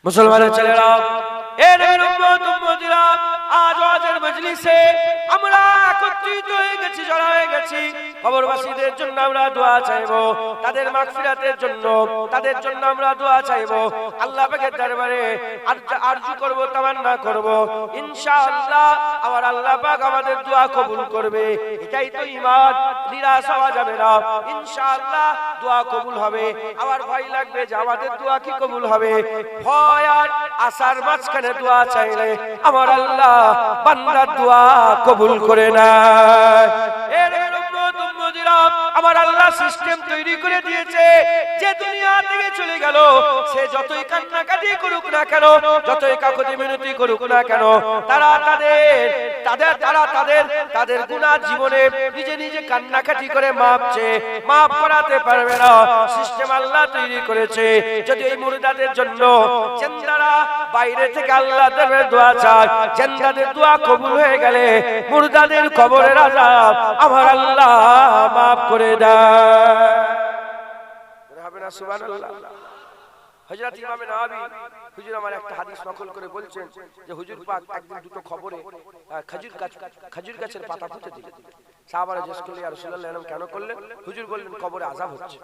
মুসলমানের ছেলেরা, এ নবীর উম্মত উম্মতিরা, আজ ওয়াজের মজলিসে আমরা একত্রিত হয়ে গেছি, জড়ো হয়ে গেছি। কবরবাসীদের জন্য আমরা দোয়া চাইবো, তাদের মাগফিরাতের জন্য, তাদের জন্য আমরা দোয়া চাইবো। আল্লাহ পাকের দরবারে আরজু করব, তামান্না করব, ইনশাআল্লাহ আমার আল্লাহ পাক আমাদের দোয়া কবুল করবে। এটাই তো ঈমান, নিরাশ হওয়া যাবে না। ইনশাআল্লাহ দোয়া কবুল হবে। আমার ভয় লাগবে যে আমাদের দোয়া কি কবুল হবে? ভয় আর আশার মাঝখানে দোয়া চাইলে আমার আল্লাহ বান্দার দোয়া কবুল করে নেয়। এর উম্মত উম্মতিরা, আমার আল্লাহ সিস্টেম তৈরি করে দিয়েছে যে দুনিয়া থেকে চলে গেল, সে যতই কান্নাকাটি করুক না কেন, যতই কাকুতি মিনতি করুক না কেন, তারা তাদের গুনাহ জীবনে নিজে নিজে কান্নাকাটি করে মাপ করাতে পারবে না। সিস্টেম আল্লাহ তৈরি করেছে, যদি এই মুর্দাদের জন্য জিন্দারা বাইরে থেকে আল্লাহ দরবারে দোয়া চায়, জিন্দাদের দোয়া কবুল হয়ে গেলে মুর্দাদের কবরের আযাব আমার আল্লাহ মাফ করে দেয়। হবে না সুবহানাল্লাহ? হযরত ইমাম নওয়াবী হুজুর আমার একটা হাদিস নকল করে বলছেন যে হুজুর পাক একদিন দুটো খবরে খেজুর গাছের পাতা পুঁতে দিলেন। সাহাবারা জিজ্ঞেস করলেন, ইয়া রাসূলুল্লাহ এরকম কেন করলেন? হুজুর বললেন কবরে আযাব হচ্ছে।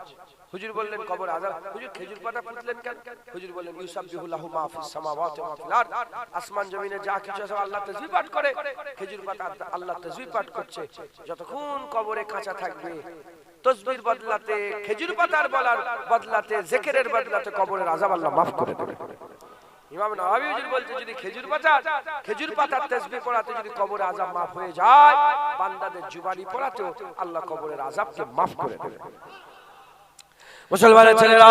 হুজুর বললেন কবরে আযাব, হুজুর খেজুর পাতা পুঁতলেন কেন? হুজুর বললেন ইউসাব্বিহু লাহু মা ফিস সামাওয়াতি ওয়া ফিল আরদ, আসমান জমিনে যা কিছু আছে আল্লাহ তাসবিহ পাঠ করে। খেজুর পাতা আল্লাহ তাসবিহ পাঠ করছে, যতক্ষণ কবরে কাঁচা থাকবে তসবির বদলাতে, খেজুর পাতার বলার বদলাতে, জিকিরের বদলাতে কবরের আযাব আল্লাহ মাফ করে দেবে। ইমাম নওয়াবী হুজুর বলতে যদি খেজুর পাতার তাসবিহ পড়াতে যদি কবরের আযাব মাফ হয়ে যায়, বান্দাদের জুবানি পড়াতেও আল্লাহ কবরের আযাবকে মাফ করে দেবে। মুসলমানের ছেলেরা,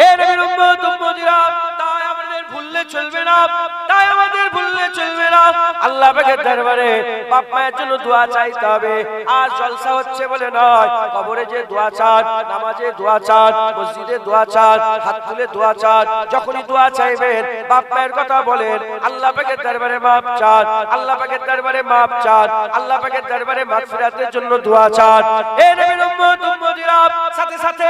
এ নবীর উম্মত উম্মতিরা, তাই আমাদের ভুললে চলবে না, তাই আমাদের ভুললে চলবে না। আল্লাহ পাকের দরবারে বাপ মায়ের জন্য দোয়া চাইতে হবে। আর জলসা হচ্ছে বলে নয়, কবরে যে দোয়া চান, নামাজে দোয়া চান, মসজিদে দোয়া চান, হাত তুলে দোয়া চান, যখনই দোয়া চাইবেন বাপ মায়ের কথা বলেন, আল্লাহ পাকের দরবারে মাপ চান, আল্লাহ পাকের দরবারে মাপ চান, আল্লাহ পাকের দরবারে মাগফিরাতের জন্য দোয়া চান। এ নবীর উম্মত উম্মতিরা, সাথে সাথে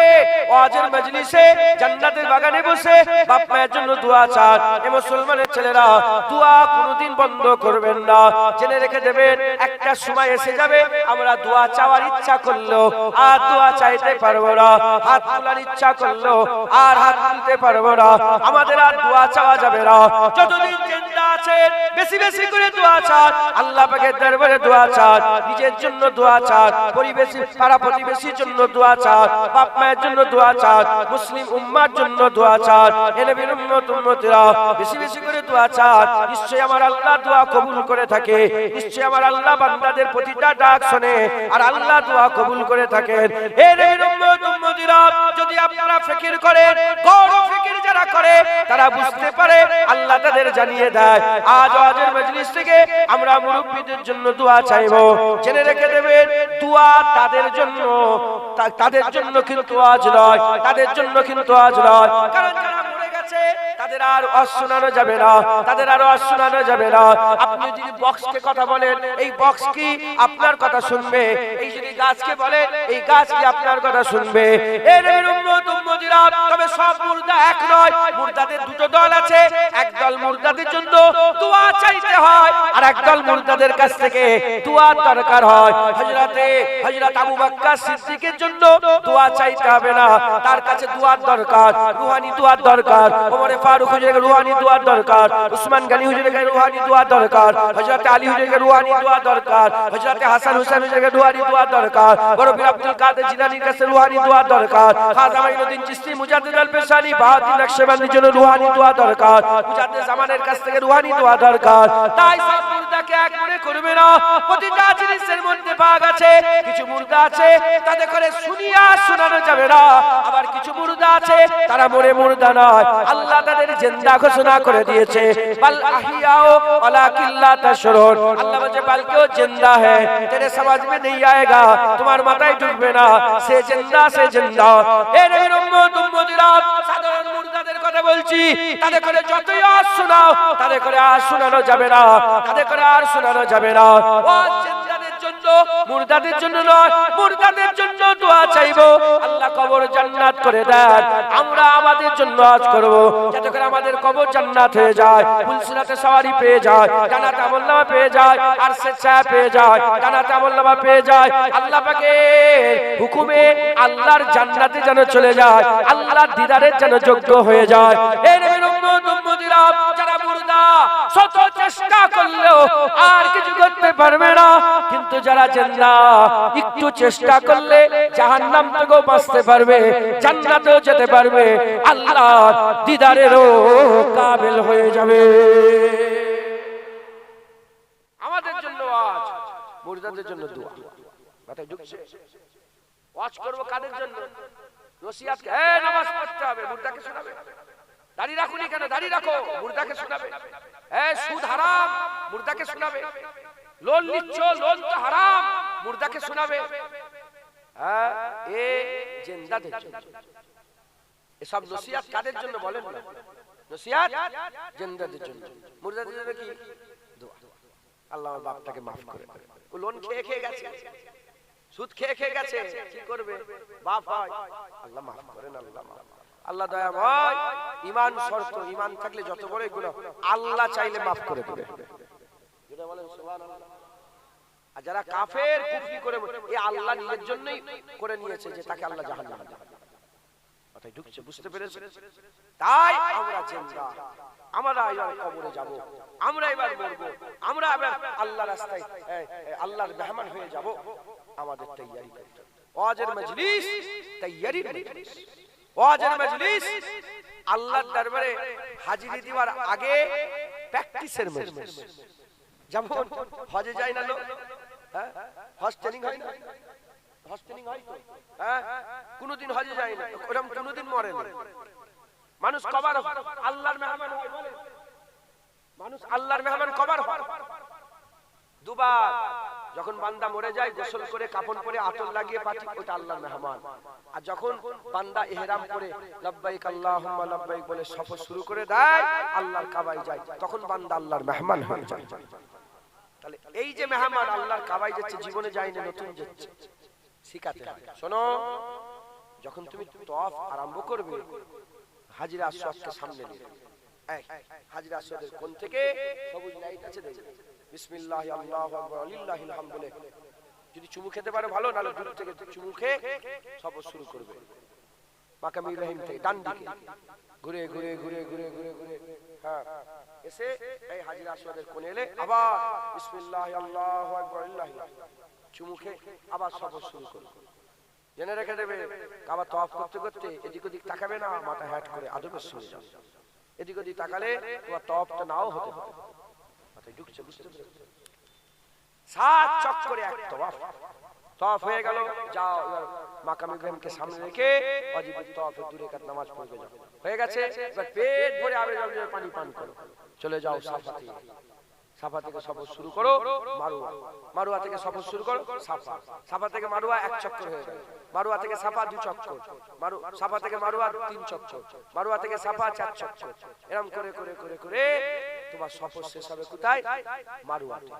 ওয়াজের মজলিসে জান্নাতের বাগানে বসে বাপ মায়ের জন্য দোয়া চান। এ মুসলমানের ছেলেরা, দোয়া কোনোদিন বন্ধ করবেন না। জেনে রেখে দেবেন, একটা সময় এসে যাবে আমরা দোয়া চাওয়ার ইচ্ছা করলো আর দোয়া চাইতে পারবো না, হাত তোলার ইচ্ছা করলো আর হাত তুলতে পারবো না, আমাদের আর দোয়া চাওয়া যাবে না। যতদিন জিন্দা আছেন বেশি বেশি করে দোয়া চান, আল্লাহ পাকের দরবারে দোয়া চান, নিজের জন্য দোয়া চান, পরিবেশী পাড়া প্রতিবেশীর জন্য দোয়া চান, বাপ মায়ের জন্য দোয়া চান, মুসলিম উম্মার জন্য দোয়া চান। এ নবীর উম্মত উম্মতিরা, বেশি বেশি করে দোয়া চান। নিশ্চয়ই আমার আল্লাহ দোয়া কবুল করে থাকে, নিশ্চয়ই আমার আল্লাহ বান্দাদের প্রতিটা ডাক শুনে আর আল্লাহ দোয়া কবুল করে থাকেন। এ নবীর উম্মত উম্মতিরা, যদি আপনারা ফিকির করেন, গৌর ফিকির যারা করে তারা বুঝতে পারে, আল্লাহ তাদের জানিয়ে দেয়। আজ ওয়াজের মজলিস থেকে আমরা মুরব্বিদের জন্য দোয়া চাইবো। জেনে রেখে দেবেন, দোয়া তাদের জন্য কিন্তু আজ নয়, তাদের জন্য কিন্তু আজ নয়। কারণ যারা মরে গেছে তাদের আর ওয়াজ শোনানো যাবে না, তাদের আর ওয়াজ শোনানো যাবে না। আপনি যদি বক্সকে কথা বলেন, এই বক্স কি আপনার কথা শুনবে? এই যদি গাছকে বলেন, এই গাছ কি আপনার কথা শুনবে? এ নবীর উম্মত উম্মতিরা, তবে সব মুর্দা এক নয়, মুর্দাদের দুটো দল আছে। একদল মুর্দাদের জন্য দোয়া চাইতে হয় আর একদল মুর্দাদের কাছ থেকে দোয়ার দরকার হয়। হযরত আবু বকর সিদ্দিকের জন্য দোয়া চাইতে হবে না, তার কাছে দোয়ার দরকার, রূহানি দোয়ার দরকার। ওমর ফারুক হুজুরের রূহানি দোয়ার দরকার, উসমান গনি হুজুরের রূহানি দোয়ার দরকার, হযরত আলী হুজুরের রূহানি দোয়ার দরকার, হযরত হাসান হুসাইন হুজুরের রূহানি দোয়ার দরকার, বড় পীর আব্দুল কাদের জিলানীর কাছে রূহানি দোয়ার দরকার, খাজা মাইনুদ্দিন চিশতি, মুজাদ্দিদ আল পেশানি, বাহাউদ্দিন নকশবন্দির জন্য রূহানি দোয়া দরকার, মুজাদ্দিদ জামানের কাছ থেকে রূহানি দোয়া দরকার। তাই সব মুর্দাকে এক মনে করবে না, প্রতিটা জিনিসের মধ্যে ভাগ আছে। কিছু মুর্দা আছে তাদের করে শুনিয়া শোনানো যাবে না, আবার কিছু মুর্দা আছে তারা মরে মুর্দা নয়, আল্লাহ তাদের জিন্দা ঘোষণা করে দিয়েছে। বাল আহিয়াও ওয়ালাকিন লা তাশউরুন, আল্লাহ বলে বালকেও জিন্দা হ্যায়, তেরে समझ में नहीं आएगा, তোমার মাথায় ঢুকবে না, সে জিন্দা সে জিন্দা। এ নবীর উম্মত উম্মতিরা, সাধারণ মুর্দাদের কথা বলছি, তাদের করে যতই আজ শোনাও তাদের করে আর শোনানো যাবে না, তাদের করে আর শোনানো যাবে না। ও জিন্দাদের জন্য মুর্দাদের জন্য নয়, মুর্দাদের জন্য দোয়া চাইবো আল্লাহ কবর জান্নাত করে দেন। আমরা আমাদের জন্য আজ করব যাতে করে আমাদের কবর জান্নাত হয়ে যায়, ফুলসিরাতে সওয়ারি পেয়ে যায়, জান্নাতে আমলনামা পেয়ে যায়, আর স্বেচ্ছায় পেয়ে যায়, জান্নাতে আমলনামা পেয়ে যায়। আল্লাহ পাকের হুকুমে আল্লাহর জান্নাতে যেন চলে যায়, আল্লাহর দিদারের যেন যোগ্য হয়ে যায়। এই নবীর উম্মত উম্মতিরা যারা মুর্দা শত চেষ্টা করলেও আর কিছু করতে পারবে না, কিন্তু যারা জিন্দা একটু চেষ্টা করলে জাহান্নাম থেকেও বাঁচতে পারবে, জান্নাতেও যেতে পারবে, আল্লাহর দিদারেরও কাবিল হয়ে যাবে। আমাদের জন্য আজ মুর্দাদের জন্য দোয়া, মাথায় ঢুকছে? ওয়াজ করব কাদের জন্য? নসিহত, এই নামাজ পড়তে হবে, মুর্দাকে শোনাবে। দাড়ি রাখুনি কেন? দাড়ি রাখো, মুর্দাকে শোনাবে। এই সুদ হারাম, মুর্দাকে শোনাবে। লোন নিচ্ছ, লোন তো হারাম, মুর্দাকে শোনাবে। হ্যাঁ, এ জিন্দাদের জন্য। এসব নসিহত কাদের জন্য বলেন না? নসিহত জিন্দাদের জন্য। মুর্দাদের জন্য কি? দোয়া। আল্লাহ আমার বাপটাকে maaf করে দেবে। ও লোন খেয়ে খেয়ে গেছে, সুদ খেয়ে খেয়ে গেছে, কি করবে? বাপ হয়, আল্লাহ maaf করেন, আল্লাহ maaf। আল্লাহ দয়াময়, ঈমান শর্ত, ঈমান থাকলে যত বড় গুনাহ আল্লাহ চাইলে maaf করে দেবে। যেটা বলেন সুবহানাল্লাহ। আর যারা কাফের কুফরি করে, এই আল্লাহ নিজের জন্যই করে নিয়েছে যে তাকে আল্লাহ জাহান্নামে দেবে। কথাই ঢুকছে? বুঝতে পেরেছেন? তাই আমরা জিন্দা, আমরা এবার কবরে যাব, আমরা এবার মরব, আমরা এবার আল্লাহর রাস্তায় আল্লাহর মেহমান হয়ে যাব। আমাদের তৈয়ারি করতে হবে। ওয়াজের মজলিস তৈয়ারির মজলিস, ওয়াজের মজলিস আল্লাহর দরবারে হাজিরি দেওয়ার আগে প্র্যাকটিসের মজলিস। যেমন হজে যায় না লোক, হ্যাঁ, হজ ট্রেনিং হয় না? হজ ট্রেনিং হয় তো, হ্যাঁ, কোনদিন হজে যায় না, ওরকম কোনদিন মরে না। মানুষ কবার আল্লাহর মেহমান হয় বলে? মানুষ আল্লাহর মেহমান কবার হয়? দুবার। যখন বান্দা মরে যায় গোসল করে কাফন পরে আতর লাগিয়ে পাঠি, ওটা আল্লাহর মেহমান। আর যখন বান্দা ইহরাম করে লব্বাইক আল্লাহুম্মা লব্বাইক বলে সফর শুরু করে দেয়, আল্লাহর কাবায় যায়, তখন বান্দা আল্লাহর মেহমান হয়ে যায়। তাহলে এই যে মেহমান আল্লাহর কাবায় যাচ্ছে, জীবনে যায় না, নতুন যাচ্ছে, শিখাতে হবে। শোনো, যখন তুমি তওয়াফ আরম্ভ করবে, হাজরে আসওয়াদকে সামনে নিয়ে, এই হাজরে আসওয়াদের কোণ থেকে সবুজ লাইট আছে, দেখবে বিসমিল্লাহি আল্লাহু আকবার লিল্লাহিল হামদ বলে যদি চুমু খেতে পারো ভালো, নালে দূর থেকে চুমু খেয়ে সফর শুরু করবে। মাকাম ইব্রাহিম থেকে ডান দিকে ঘুরে ঘুরে ঘুরে ঘুরে ঘুরে ঘুরে, হ্যাঁ, এসে এই হাজরে আসওয়াদের কোণে এলে আবার বিসমিল্লাহি আল্লাহু আকবার লিল্লাহিল হামদ চুমু খেয়ে আবার সফর শুরু করবে। জেনে রেখে দেবে, কাবা তওয়াফ করতে করতে এদিক ওদিক তাকাবে না, মাথা হ্যাট করে আদবের সঙ্গে যাবে। এদিক ওদিক তাকালে তোমার তওয়াফটা নাও হতে পারে। মাথায় ঢুকছে? বুঝতে পেরেছো? 7 চক্করে এক তওয়াফ। তওয়াফ হয়ে গেল, যাও এবার মাকাম ইব্রাহিমকে সামনে রেখে ওয়াজিব তওয়াফে 2 রাকাত নামাজ পড়বে। যাও, হয়ে গেছে, এবার পেট ভরে আবে জমজমের পানি পান করো, চলে যাও সাফা থেকে। সাফা থেকে সফর শুরু করো মারওয়া, মারওয়া থেকে সফর শুরু করো সাফা, সাফা থেকে মারওয়া 1 চক্কর হয়ে গেল, মারওয়া থেকে সাফা 2 চক্কর, সাফা থেকে মারওয়া 3 চক্কর, মারওয়া থেকে সাফা 4 চক্কর। এরকম করে করে করে করে তোমার সফর শেষ হবে কোথায়? মারওয়াতে।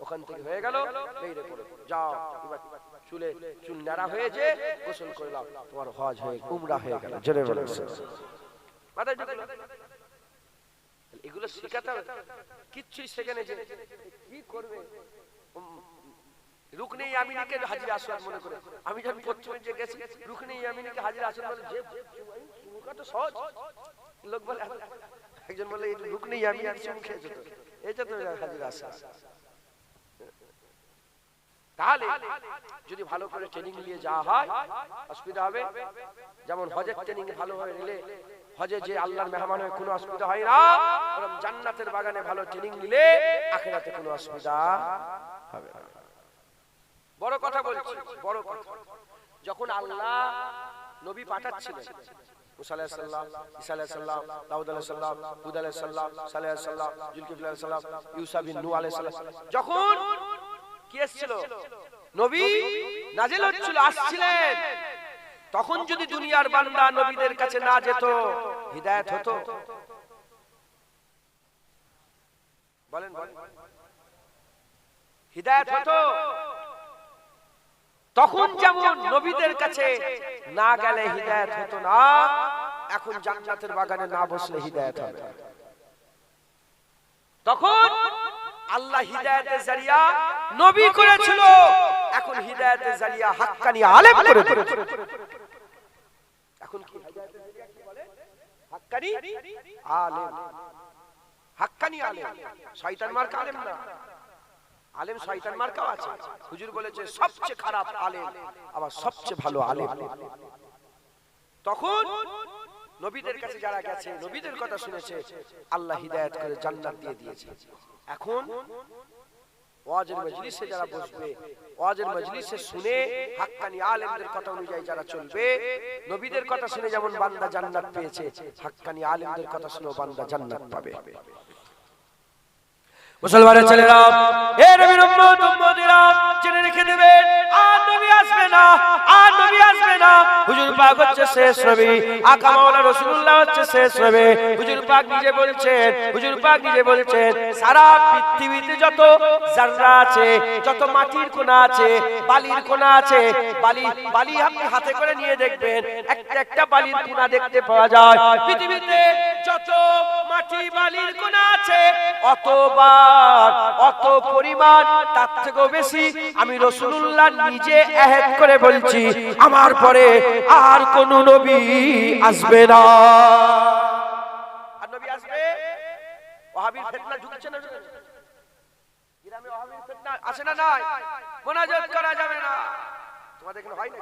ওখান থেকে হয়ে গেল, বেরিয়ে পড়ো, যাও এবার চুল নাড়া হয়ে যে গোসল করলাম, তোমার হজ হয়ে উমরা হয়ে গেল। জোরে বলেন মাথায় ঢুকলো? এগুলো শেখাতে হবে, কিচ্ছুই শেখেনে যে কি করবে। রুকনে ইয়ামিনীকে হাজির আসওয়াদ মনে করে, আমি যখন প্রথমে যে গেছি রুকনে ইয়ামিনীকে হাজির আসওয়াদ বলে, যে চুমুকা তো সহজ। লোক বলে, একজন বলে এই রুকনে ইয়ামিনীর চুমু খেয়েছে তো, এইটা তো হাজির আসওয়াদ। তাহলে যদি ভালো করে ট্রেনিং নিয়ে যাওয়া হয় অসুবিধা হবে। যেমন হজের ট্রেনিং ভালোভাবে নিলে হজে যে আল্লাহর মেহমান হয়ে কোনো অসুবিধা হয় না, ওরকম জান্নাতের বাগানে ভালো ট্রেনিং নিলে আখিরাতে কোনো অসুবিধা হবে না। বড় কথা বলছি, বড় কথা। যখন আল্লাহ নবী পাঠাচ্ছিলেন, মুসা আলাইহিস সালাম, ঈসা আলাইহিস সালাম, দাউদ আলাইহিস সালাম, হুদ আলাইহিস সালাম, সালেহ আলাইহিস সালাম, জুলকিফল আলাইহিস সালাম, ইউসা বিন নূহ আলাইহিস সালাম, যখন কি এসেছিল, নবী নাজিল হচ্ছিল, আসছিলেন, তখন যদি দুনিয়ার বান্দা নবীদের কাছে না যেত, হিদায়াত হতো? বলেন বলেন, হিদায়াত হতো? তখন যেমন নবীদের কাছে না গেলে হিদায়াত হতো না, এখন জান্নাতের বাগানে না বসলে হিদায়াত হবে। তখন আল্লাহ হিদায়াতের জারিয়া নবী করেছিল, এখন হিদায়াতের জারিয়া হাক্কানি আলেম করে দিয়েছে। এখন কি হিদায়াতের জারিয়া কি বলে? হাক্কানি আলেম। হাক্কানি আলেম, শয়তান মার্কা আলেম না। আলেম শয়তান মার্কাও আছে। হুজুর বলেছে সবচেয়ে খারাপ আলেম, আবার সবচেয়ে ভালো আলেম। তখন নবীদের কাছে যারা গেছে, নবীদের কথা শুনেছে, আল্লাহ হিদায়াত করে জান্নাত দিয়ে দিয়েছে। এখন ওয়াজের মজলিসে যারা বসবে, ওয়াজের মজলিসে শুনে হাক্কানি আলেমদের কথা অনুযায়ী যারা চলবে, নবীদের কথা শুনে যেমন বান্দা জান্নাত পেয়েছে, হাক্কানি আলেমদের কথা শুনে বান্দা জান্নাত পাবে। মুসলমানের ছেলেরা, এ নবীর উম্মত উম্মতিরা জেনে রেখে দেবেন, আর নবী আসবে না, আর নবী আসবে না। হুজুর পাক হচ্ছে শেষ নবী, আকা মাওলানা রাসূলুল্লাহ হচ্ছে শেষ নবী। হুজুর পাক নিজে বলছেন, হুজুর পাক নিজে বলছেন, সারা পৃথিবীতে যত জাররা আছে, যত মাটির কোনা আছে, বালির কোনা আছে, বালি আপনি হাতে করে নিয়ে দেখবেন, একটা একটা বালির কোনা দেখতে পাওয়া যায়। পৃথিবীতে যত মাটি বালির কোনা আছে, অতবার অত পরিমাণ, তার থেকেও বেশি আমি রাসূলুল্লাহ নিজে আয়াত করে বলছি, আমার পরে আর কোন নবী আসবে না। আর নবী আসবে, ওয়াহাবির ফিতনা ঢুকছে না, গ্রামে ওয়াহাবির ফিতনা আছে না নাই? মুনাজাত করা যাবে না, তোমাদের এখানে হয় না?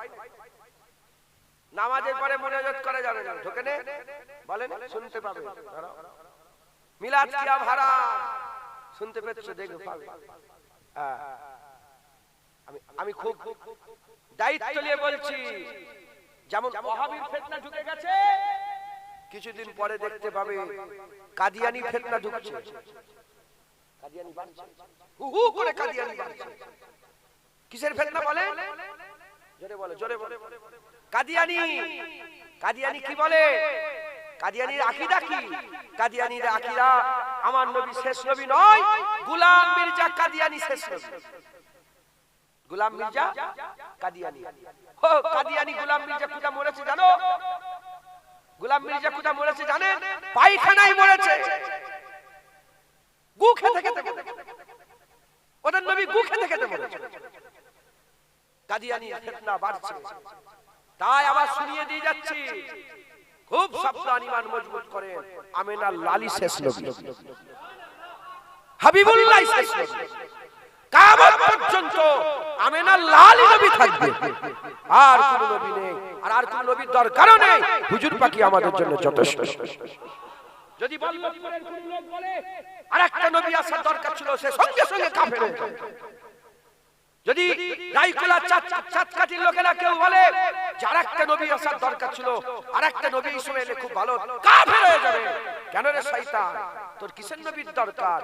নামাজের পরে মুনাজাত করা যাবে না, ঢোকে না বলেন, শুনতে পাবে। মিলাদ কিয়াম হারাম, শুনতে পেয়েছো? দেখো পাবে। আমি খুব দায়িত্ব নিয়ে বলছি, যেমন ওয়াহাবির ফিতনা ঢুকে গেছে, কিছুদিন পরে দেখতে পাবে কাদিয়ানি ফিতনা ঢুকছে। কাদিয়ানি বাড়ছে, হু হু করে কাদিয়ানি বাড়ছে। কিসের ফিতনা বলে? জোরে বলে, জোরে বলে। কাদিয়ানি, কাদিয়ানি কি বলে? কাদিয়ানির আকীদা কি? কাদিয়ানির আকীদা আমার নবী শেষ নবী নয়, গোলাম মির্জা কাদিয়ানি শেষ নবী। গোলাম মির্জা কাদিয়ানি, ও কাদিয়ানি গোলাম মির্জা কোথা মরেছে জানো? গোলাম মির্জা কোথা মরেছে জানেন? পায়খানায় মরেছে, গু খেতে খেতে। ওদের নবী গু খেতে খেতে মরেছে। কাদিয়ানি ফিতনা বাড়ছে, তাই আবার শুনিয়ে দিয়ে যাচ্ছি, খুব সাবধান, ঈমান মজবুত করেন। আমিনা লালি শেষ নবী, হাবিবুল্লাহ শেষ নবী, কিয়ামত পর্যন্ত আমিনা লালি নবী থাকবে, আর কোন নবী নেই, আর কোন নবীর দরকারও নেই। হুজুর পাকই আমাদের জন্য যথেষ্ট। যদি বল্লভপুরের কোন লোক বলে আরেকটা নবী আসার দরকার ছিল, সে সঙ্গে সঙ্গে কাফের হয়ে যাবে। যদি রাইকুলা চাঁদকাঠির লোকেরা কেউ বলে যে আরেকটা নবী আসার দরকার ছিল, আরেকটা নবী এসে এলে খুব ভালো, কাফের হয়ে যাবে। কেন রে শয়তান, তোর কিসের নবীর দরকার?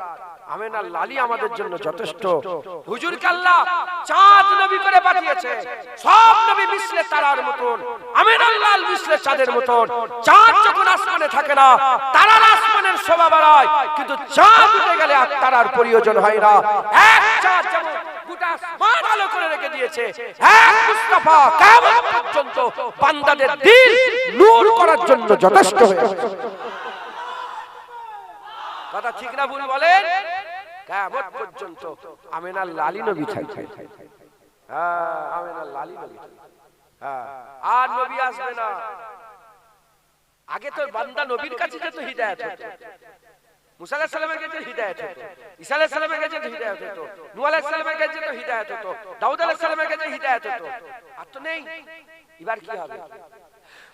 আমিনা লালি আমাদের জন্য যথেষ্ট। হুজুরকে আল্লাহ চাঁদ নবী করে পাঠিয়েছে, সব নবী মিশলে তারার মতন, আমিনা লাল মিশলে চাঁদের মতন। চাঁদ যখন আসমানে থাকে না, তারার আসমানের শোভা বাড়ায়, কিন্তু চাঁদ উঠে গেলে আর তারার প্রয়োজন হয় না। এক চাঁদ যেমন গোটা আসমান আলো করে রেখে দিয়েছে, এক মুস্তাফা কিয়ামত পর্যন্ত বান্দাদের দিল নূর করার জন্য যথেষ্ট হয়েছে। কথা ঠিক না ভুল বলেন? কিয়ামত পর্যন্ত আমিনা লালি নবী থাকবে। হ্যাঁ, আমিনা লালি নবী, হ্যাঁ, আর নবী আসবে না। আগে তো বান্দা নবীর কাছে যেত, হিদায়াত হতো। মুসা আলাইহিস সালামের কাছে হিদায়াত হতো, ঈসা আলাইহিস সালামের কাছে হিদায়াত হতো, নূহ আলাইহিস সালামের কাছে হিদায়াত হতো, দাউদ আলাইহিস সালামের কাছে হিদায়াত হতো। আর তো নেই, এবার কি হবে?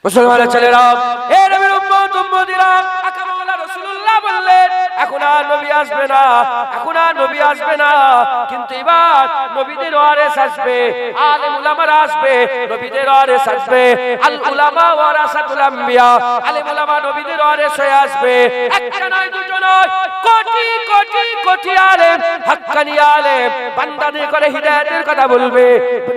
মুসলমানের ছেলেরা, হে নবীর উম্মত উম্মতিরা, আকা মাওলানা রাসূলুল্লাহ বললেন, এখন আর নবী আসবে না, এখন আর নবী আসবে না। কিন্তু এবার নবীদের ওয়ারিস আসবে, আলেম উলামারা আসবে, নবীদের ওয়ারিস আসবে। আল উলামা ওয়ারাসাতুল আম্বিয়া, আলেম উলামা নবীদের ওয়ারিস হয়ে আসবে। একটা নয়, দুটো নয়, কোটি কোটি কোটি আলেম, হাক্কানি আলেম বান্দাদের করে হিদায়াতের কথা বলবে।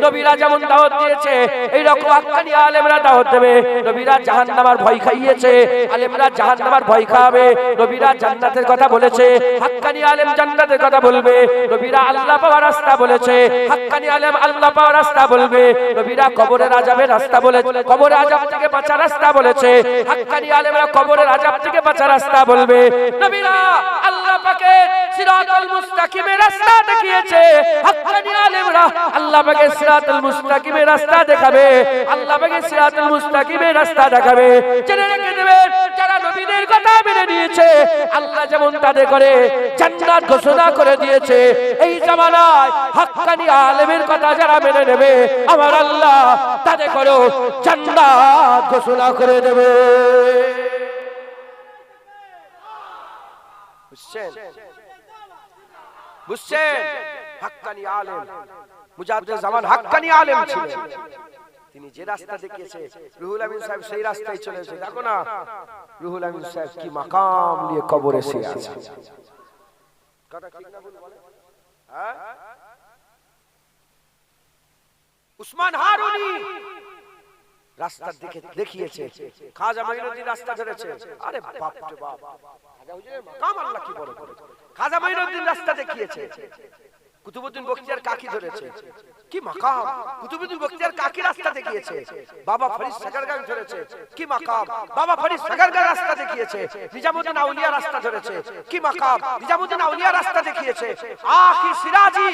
নবীরা যেমন দাওয়াত দিয়েছে, এই রকম হাক্কানি আলেমরা দাওয়াত দেবে। নবীরা জাহান্নামের ভয় খাইয়েছে, আলেমরা জাহান্নামের ভয় খাবে। নবীরা জান্নাতের কথা বলেছে, হাক্কানি আলেম জান্নাতের কথা বলবে। নবীরা আল্লাহ পাওয়ার রাস্তা বলেছে, হাক্কানি আলেম আল্লাহ পাওয়ার রাস্তা বলবে। নবীরা কবরের আযাবের রাস্তা বলেছে, কবরের আযাব থেকে বাঁচার রাস্তা বলেছে, হাক্কানি আলেমরা কবরের আযাব থেকে বাঁচার রাস্তা বলবে। নবীরা আল্লাহ পাকের সিরাতুল মুস্তাকিমের রাস্তা দেখিয়েছে, হাক্কানি আলেমরা আল্লাহ পাকের সিরাতুল মুস্তাকিমের রাস্তা দেখাবে, আল্লাহ পাকের সিরাতুল মুস্তাকিমের রাস্তা দেখাবে। জেনে রেখে দেবেন, যারা নবীদের কথা মেনে নিয়েছে আল্লাহ যেমন তাদের করে জান্নাত ঘোষণা করে দিয়েছে, এই জামানায় হাক্কানি আলেমের কথা যারা মেনে নেবে আমার আল্লাহ তাদের করে জান্নাত ঘোষণা করে দেবে। বুঝছেন? বুঝছেন? হাক্কানি আলেম মুজাদ্দিদ জামান হাক্কানি আলেম ছিলেন। তিনি যে রাস্তা দেখিয়েছে রুহুল আমিন সাহেব সেই রাস্তায় চলেছে। দেখো না রুহুল আমিন সাহেব কি মাকাম নিয়ে কবরে শুয়ে আছে। কথা ঠিক না ভুল বলে? হ্যাঁ, উসমান হারুনি রাস্তা দেখিয়েছে, খাজা মাইনুদ্দিন রাস্তা ধরেছে। আরে বাপ রে বাপ, খাজা হুজুরের মাকাম আল্লাহ কি বড় করেছে। খাজা মাইনুদ্দিন রাস্তা দেখিয়েছে, কুতুবউদ্দিন বখতিয়ার কাকি ধরেছে, কি মাকাম। কুতুবউদ্দিন বখতিয়ার কাকি রাস্তা দেখিয়েছে, বাবা ফরিদ সাগরগাঁও ধরেছে, কি মাকাম। বাবা ফরিদ সাগরগাঁও রাস্তা দেখিয়েছে, নিজামউদ্দিন আউলিয়া রাস্তা ধরেছে, কি মাকাম। নিজামউদ্দিন আউলিয়া রাস্তা দেখিয়েছে, আখি সিরাজি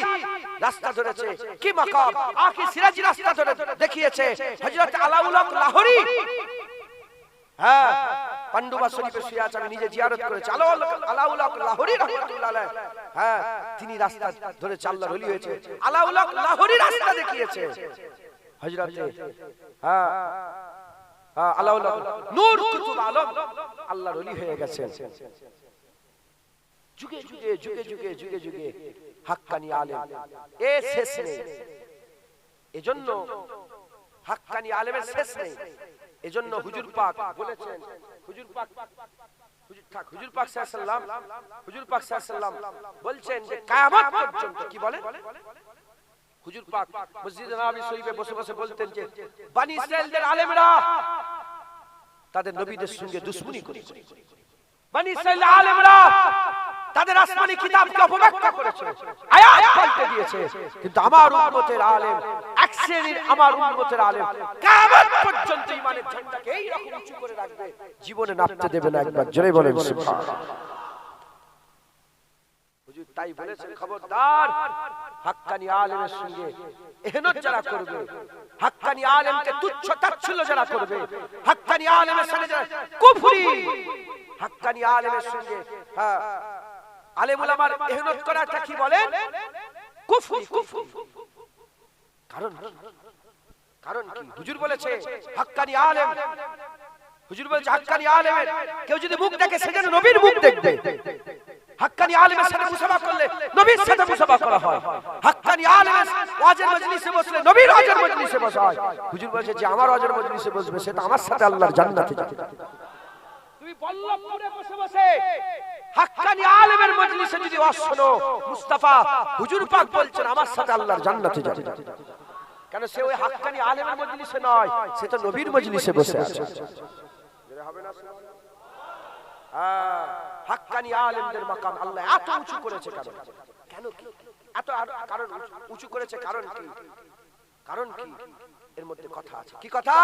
রাস্তা ধরেছে, কি মাকাম। আখি সিরাজি রাস্তা ধরে দেখিয়েছে হযরত আলাউল হক লাহোরী। হ্যাঁ, পান্ডুবা শরীফে শুয়ে আছে, আমি নিজে জিয়ারত করেছি। আলাউল হক লাহোরী রাহমাতুল্লাহ আলাইহি, হ্যাঁ তিনি রাস্তা ধরে আল্লাহর ওলি হয়েছে। আলাউল হক লাহোরী রাস্তা দেখিয়েছে হযরতে হ্যাঁ আলাউল হক নূর কুতুব আলম আল্লাহর ওলি হয়ে গেছেন। যুগে যুগে যুগে যুগে যুগে যুগে হাক্কানি আলেম এ শেষ নেই। এজন্য হাক্কানি আলেমের শেষ নেই। এজন্য হুজুর পাক বলেছেন, হুজুর পাক সাল্লাল্লাহু বলছেন যে কিয়ামত পর্যন্ত, কি বলেন হুজুর পাক মসজিদে নববী শরীফে বসে বসে বলতেন যে বনি ইসরাইলদের আলেমরা তাদের নবীদের সঙ্গে দুশমনি করেছে। বনি ইসরাইল আলেমরা তাদের আসমানি কিতাবকে অপব্যাখ্যা করেছে, আয়াত পাল্টে দিয়েছে। কিন্তু আমার উম্মতের আলেম, এক শ্রেণীর আমার উম্মতের আলেম কিয়ামত পর্যন্ত ঈমানের ঝান্ডাকে এই রকম উঁচু করে রাখবে, জীবনে নামতে দেবে না। একবার জোরে বলেন সুবহানাল্লাহ। হুজুর তাই বলেছেন, খবরদার হাক্কানি আলেমের সঙ্গে এহনত যারা করবে, হাক্কানি আলেমকে তুচ্ছ তাচ্ছিল্য যারা করবে, হাক্কানি আলেমের সঙ্গে যারা কুফরি, হাক্কানি আলেমের সঙ্গে হ্যাঁ আলেম উলামার ইহনত করাটা কি বলেন? কুফরি। কারণ কি? হুজুর বলেছে হাক্কানি আলেম, হুজুর বলেছে হাক্কানি আলেমের কেউ যদি মুখ দেখে সে যেন নবীর মুখ দেখবে। হাক্কানি আলেমের সাথে মুসাফা করলে নবীর সাথে মুসাফা করা হয়। হাক্কানি আলেমের ওয়াজের মজলিসে বসলে নবীর ওয়াজের মজলিসে বসা হয়। হুজুর বলেছে যে আমার ওয়াজের মজলিসে বসবে সে তো আমার সাথে আল্লাহর জান্নাতে যাবে। তুমি বল্লভপুরে বসে বসে হাক্কানি আলেমের মজলিসে যদি ওয়াজ শোনো, মুস্তাফা হুজুর পাক বলছেন আমার সাথে আল্লাহর জান্নাতে যাবে। কেন? সে ওই হাক্কানি আলেমের মজলিসে নয়, সে তো নবীর মজলিসে বসে আছে। হবে না? হাক্কানি আলেমদের মাকাম আল্লাহ এত উঁচু করেছে কারণ কেন? এত কারণ উঁচু করেছে কারণ কি? কারণ কি? এর মধ্যে কথা আছে। কি কথা?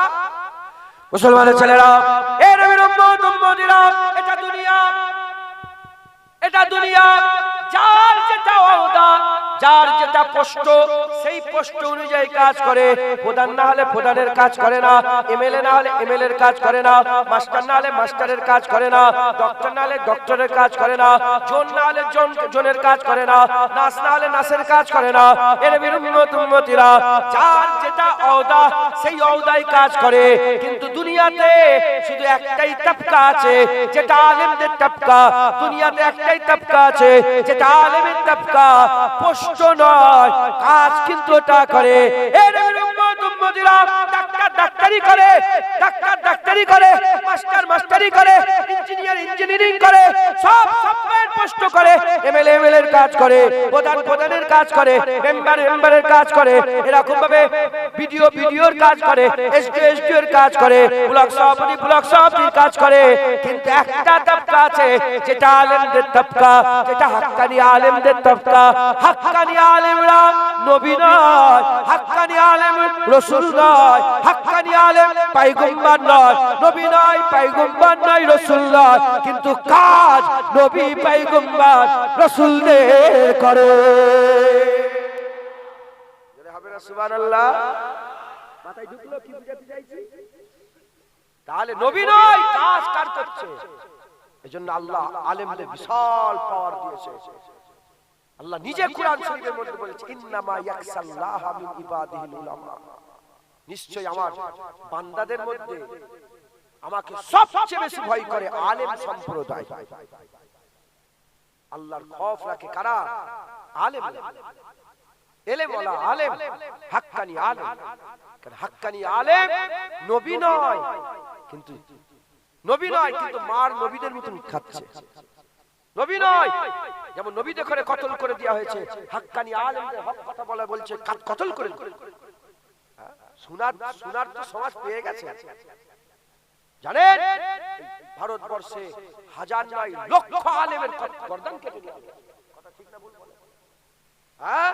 মুসলমানের ছেলেরা, এ নবীর উম্মত উম্মতিরা, এটা দুনিয়া, এটা দুনিয়া। যার যেটা ওয়াদা, যার যেটা পোস্ট, সেই পোস্ট অনুযায়ী কাজ করে। প্রধান না হলে প্রধানের কাজ করে না, এমএলএ না হলে এমএলএর কাজ করে না, মাস্টার না হলে মাস্টারের কাজ করে না, ডক্টর না হলে ডক্টরের কাজ করে না, জন না হলে জনের কাজ করে না, নাস না হলে নাসের কাজ করে না। এর বিরুদ্ধে উম্মতিরা যার যেটা ওয়াদা সেই ওয়াদাই কাজ করে। কিন্তু দুনিয়াতে শুধু একটাই তবকা আছে যেটা আলেমদের তবকা। দুনিয়াতে একটাই তবকা আছে যেটা আলেমের তবকা। পোস্ট নয়, কাজ কিন্তু ওটা করে। এর উম্মতিরা ডাক্তার ডাক্তারি করে, ডাক্তার ডাক্তারি করে, মাস্টার মাস্টারি করে, ইঞ্জিনিয়ার ইঞ্জিনিয়ারিং করে, সব সফটওয়্যার পোস্ট করে, এমএলএ এর কাজ করে, প্রধানের কাজ করে, মেম্বারের কাজ করে, এরকম ভাবে ভিডিওর কাজ করে, এসডিও এর কাজ করে, ব্লক সভাপতির কাজ করে। কিন্তু একটা তবকা আছে যেটা আলেমদের তবকা, যেটা হাক্কানি আলেমদের তবকা। হাক্কানি আলেমরা নবী নয়, হাক্কানি আলেম রাসূল নয়, হাক্কানি আলেম পয়গম্বর নয়, নবী নয়, পয়গম্বর নয়, রাসূল নয়, কিন্তু কাজ নবী পয়গম্বর রাসূলদের করে। হবে না সুবহানাল্লাহ? মাথায় ঢুকলো কি বুঝাতে চাইছি? তাহলে নবী নয়, কাজ কার করছে? এজন্য আল্লাহ আলেমদের বিশাল পাওয়ার দিয়েছে। আল্লাহ নিজে কোরআন শরীফের মধ্যে বলেছে, ইন্নামা ইয়াকসাল্লাহ মিন ইবাদিহিল উলামা, নিশ্চয় আমার বান্দাদের মধ্যে আমাকে সবচেয়ে বেশি ভয় করে আলেম সম্প্রদায়। আল্লাহর খৌফ রাখে কারা? আলেম। এলেম ওয়ালা আলেম, হাক্কানি আলেম। কারণ হাক্কানি আলেম নবী নয়, কিন্তু মার নবীদের মতন খাচ্ছে। নবী নয়, যেমন নবীদের ঘরে কতল করে দেওয়া হয়েছে, হাক্কানি আলেমদের হক কথা বলা বলছে কতল করে। সোনার তো সমাজ পেয়ে গেছে। জানেন ভারতবর্ষে হাজার নয় লক্ষ আলেমের গর্দান কেটে দেওয়া হয়েছে। কথা ঠিক না ভুল বলেন? হ্যাঁ,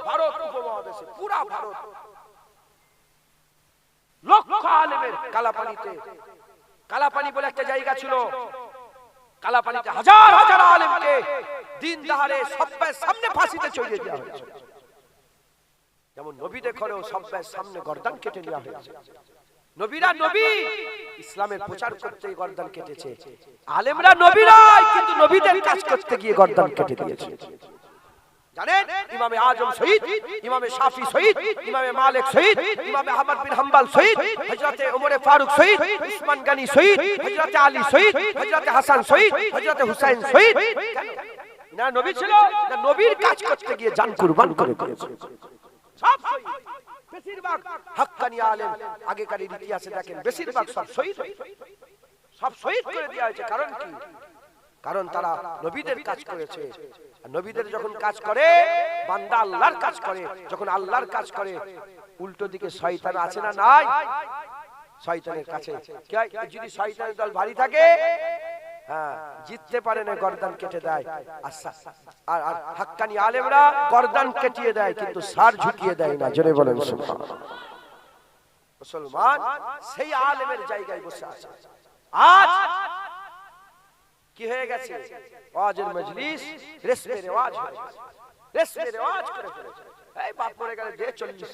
ভারত উপমহাদেশে পুরা ভারত লক্ষ আলেমের কালাপানি বলে একটা জায়গা ছিল, কালাপানিতে হাজার হাজার আলেমকে দিন দাহারে সবার সামনে ফাঁসিতে চড়িয়ে দেওয়া হয়েছে। যেমন নবীদের ঘরেও সবার সামনে গর্দান কেটে নেওয়া হয়েছে। নবীরা নবী, ইসলামের প্রচার করতে গর্দান কেটেছে। আলেমরা নবী নয়, কিন্তু নবীদের কাজ করতে গিয়ে গর্দান কেটে দিয়েছে। জানেন ইমামে আজম শহীদ, ইমামে শাফি শহীদ, ইমামে মালিক শহীদ, ইমামে আহমদ বিন হাম্বল শহীদ, হযরতে ওমরে ফারুক শহীদ, উসমান গনি শহীদ, হযরতে আলী শহীদ, হযরতে হাসান শহীদ, হযরতে হুসাইন শহীদ। না নবী ছিল, না নবীর কাজ করতে গিয়ে জান কুরবান করে দিয়েছে। সব শহীদ, বেশিরভাগ হাক্কানি আলেম আগেকার ইতিহাসে দেখেন বেশিরভাগ সব শহীদ করে দেওয়া হয়েছে। কারণ কি? কারণ তারা নবীদের কাজ করেছে। নবীদের যখন কাজ করে বান্দা আল্লাহর কাজ করে, যখন আল্লাহর কাজ করে উল্টো দিকে শয়তান আছে না নাই? শয়তানের কাছে যদি শয়তানের দল ভারী থাকে, হ্যাঁ জিততে পারে না, গর্দান কেটে দেয়। আর হাক্কানি আলেমরা গর্দান কেটিয়ে দেয়, কিন্তু সার ঝুঁকিয়ে দেয় না। জোরে বলেন সুবহানাল্লাহ। মুসলমান সেই আলেমের জায়গায় বসে আছে। আজ কি হয়ে গেছে? ওয়াজের মজলিস রেশমে রেওয়াজ হয়ে গেছে, রেশমে রেওয়াজ করে ফেলেছে। এই বাপ মরে গেলে দে 40,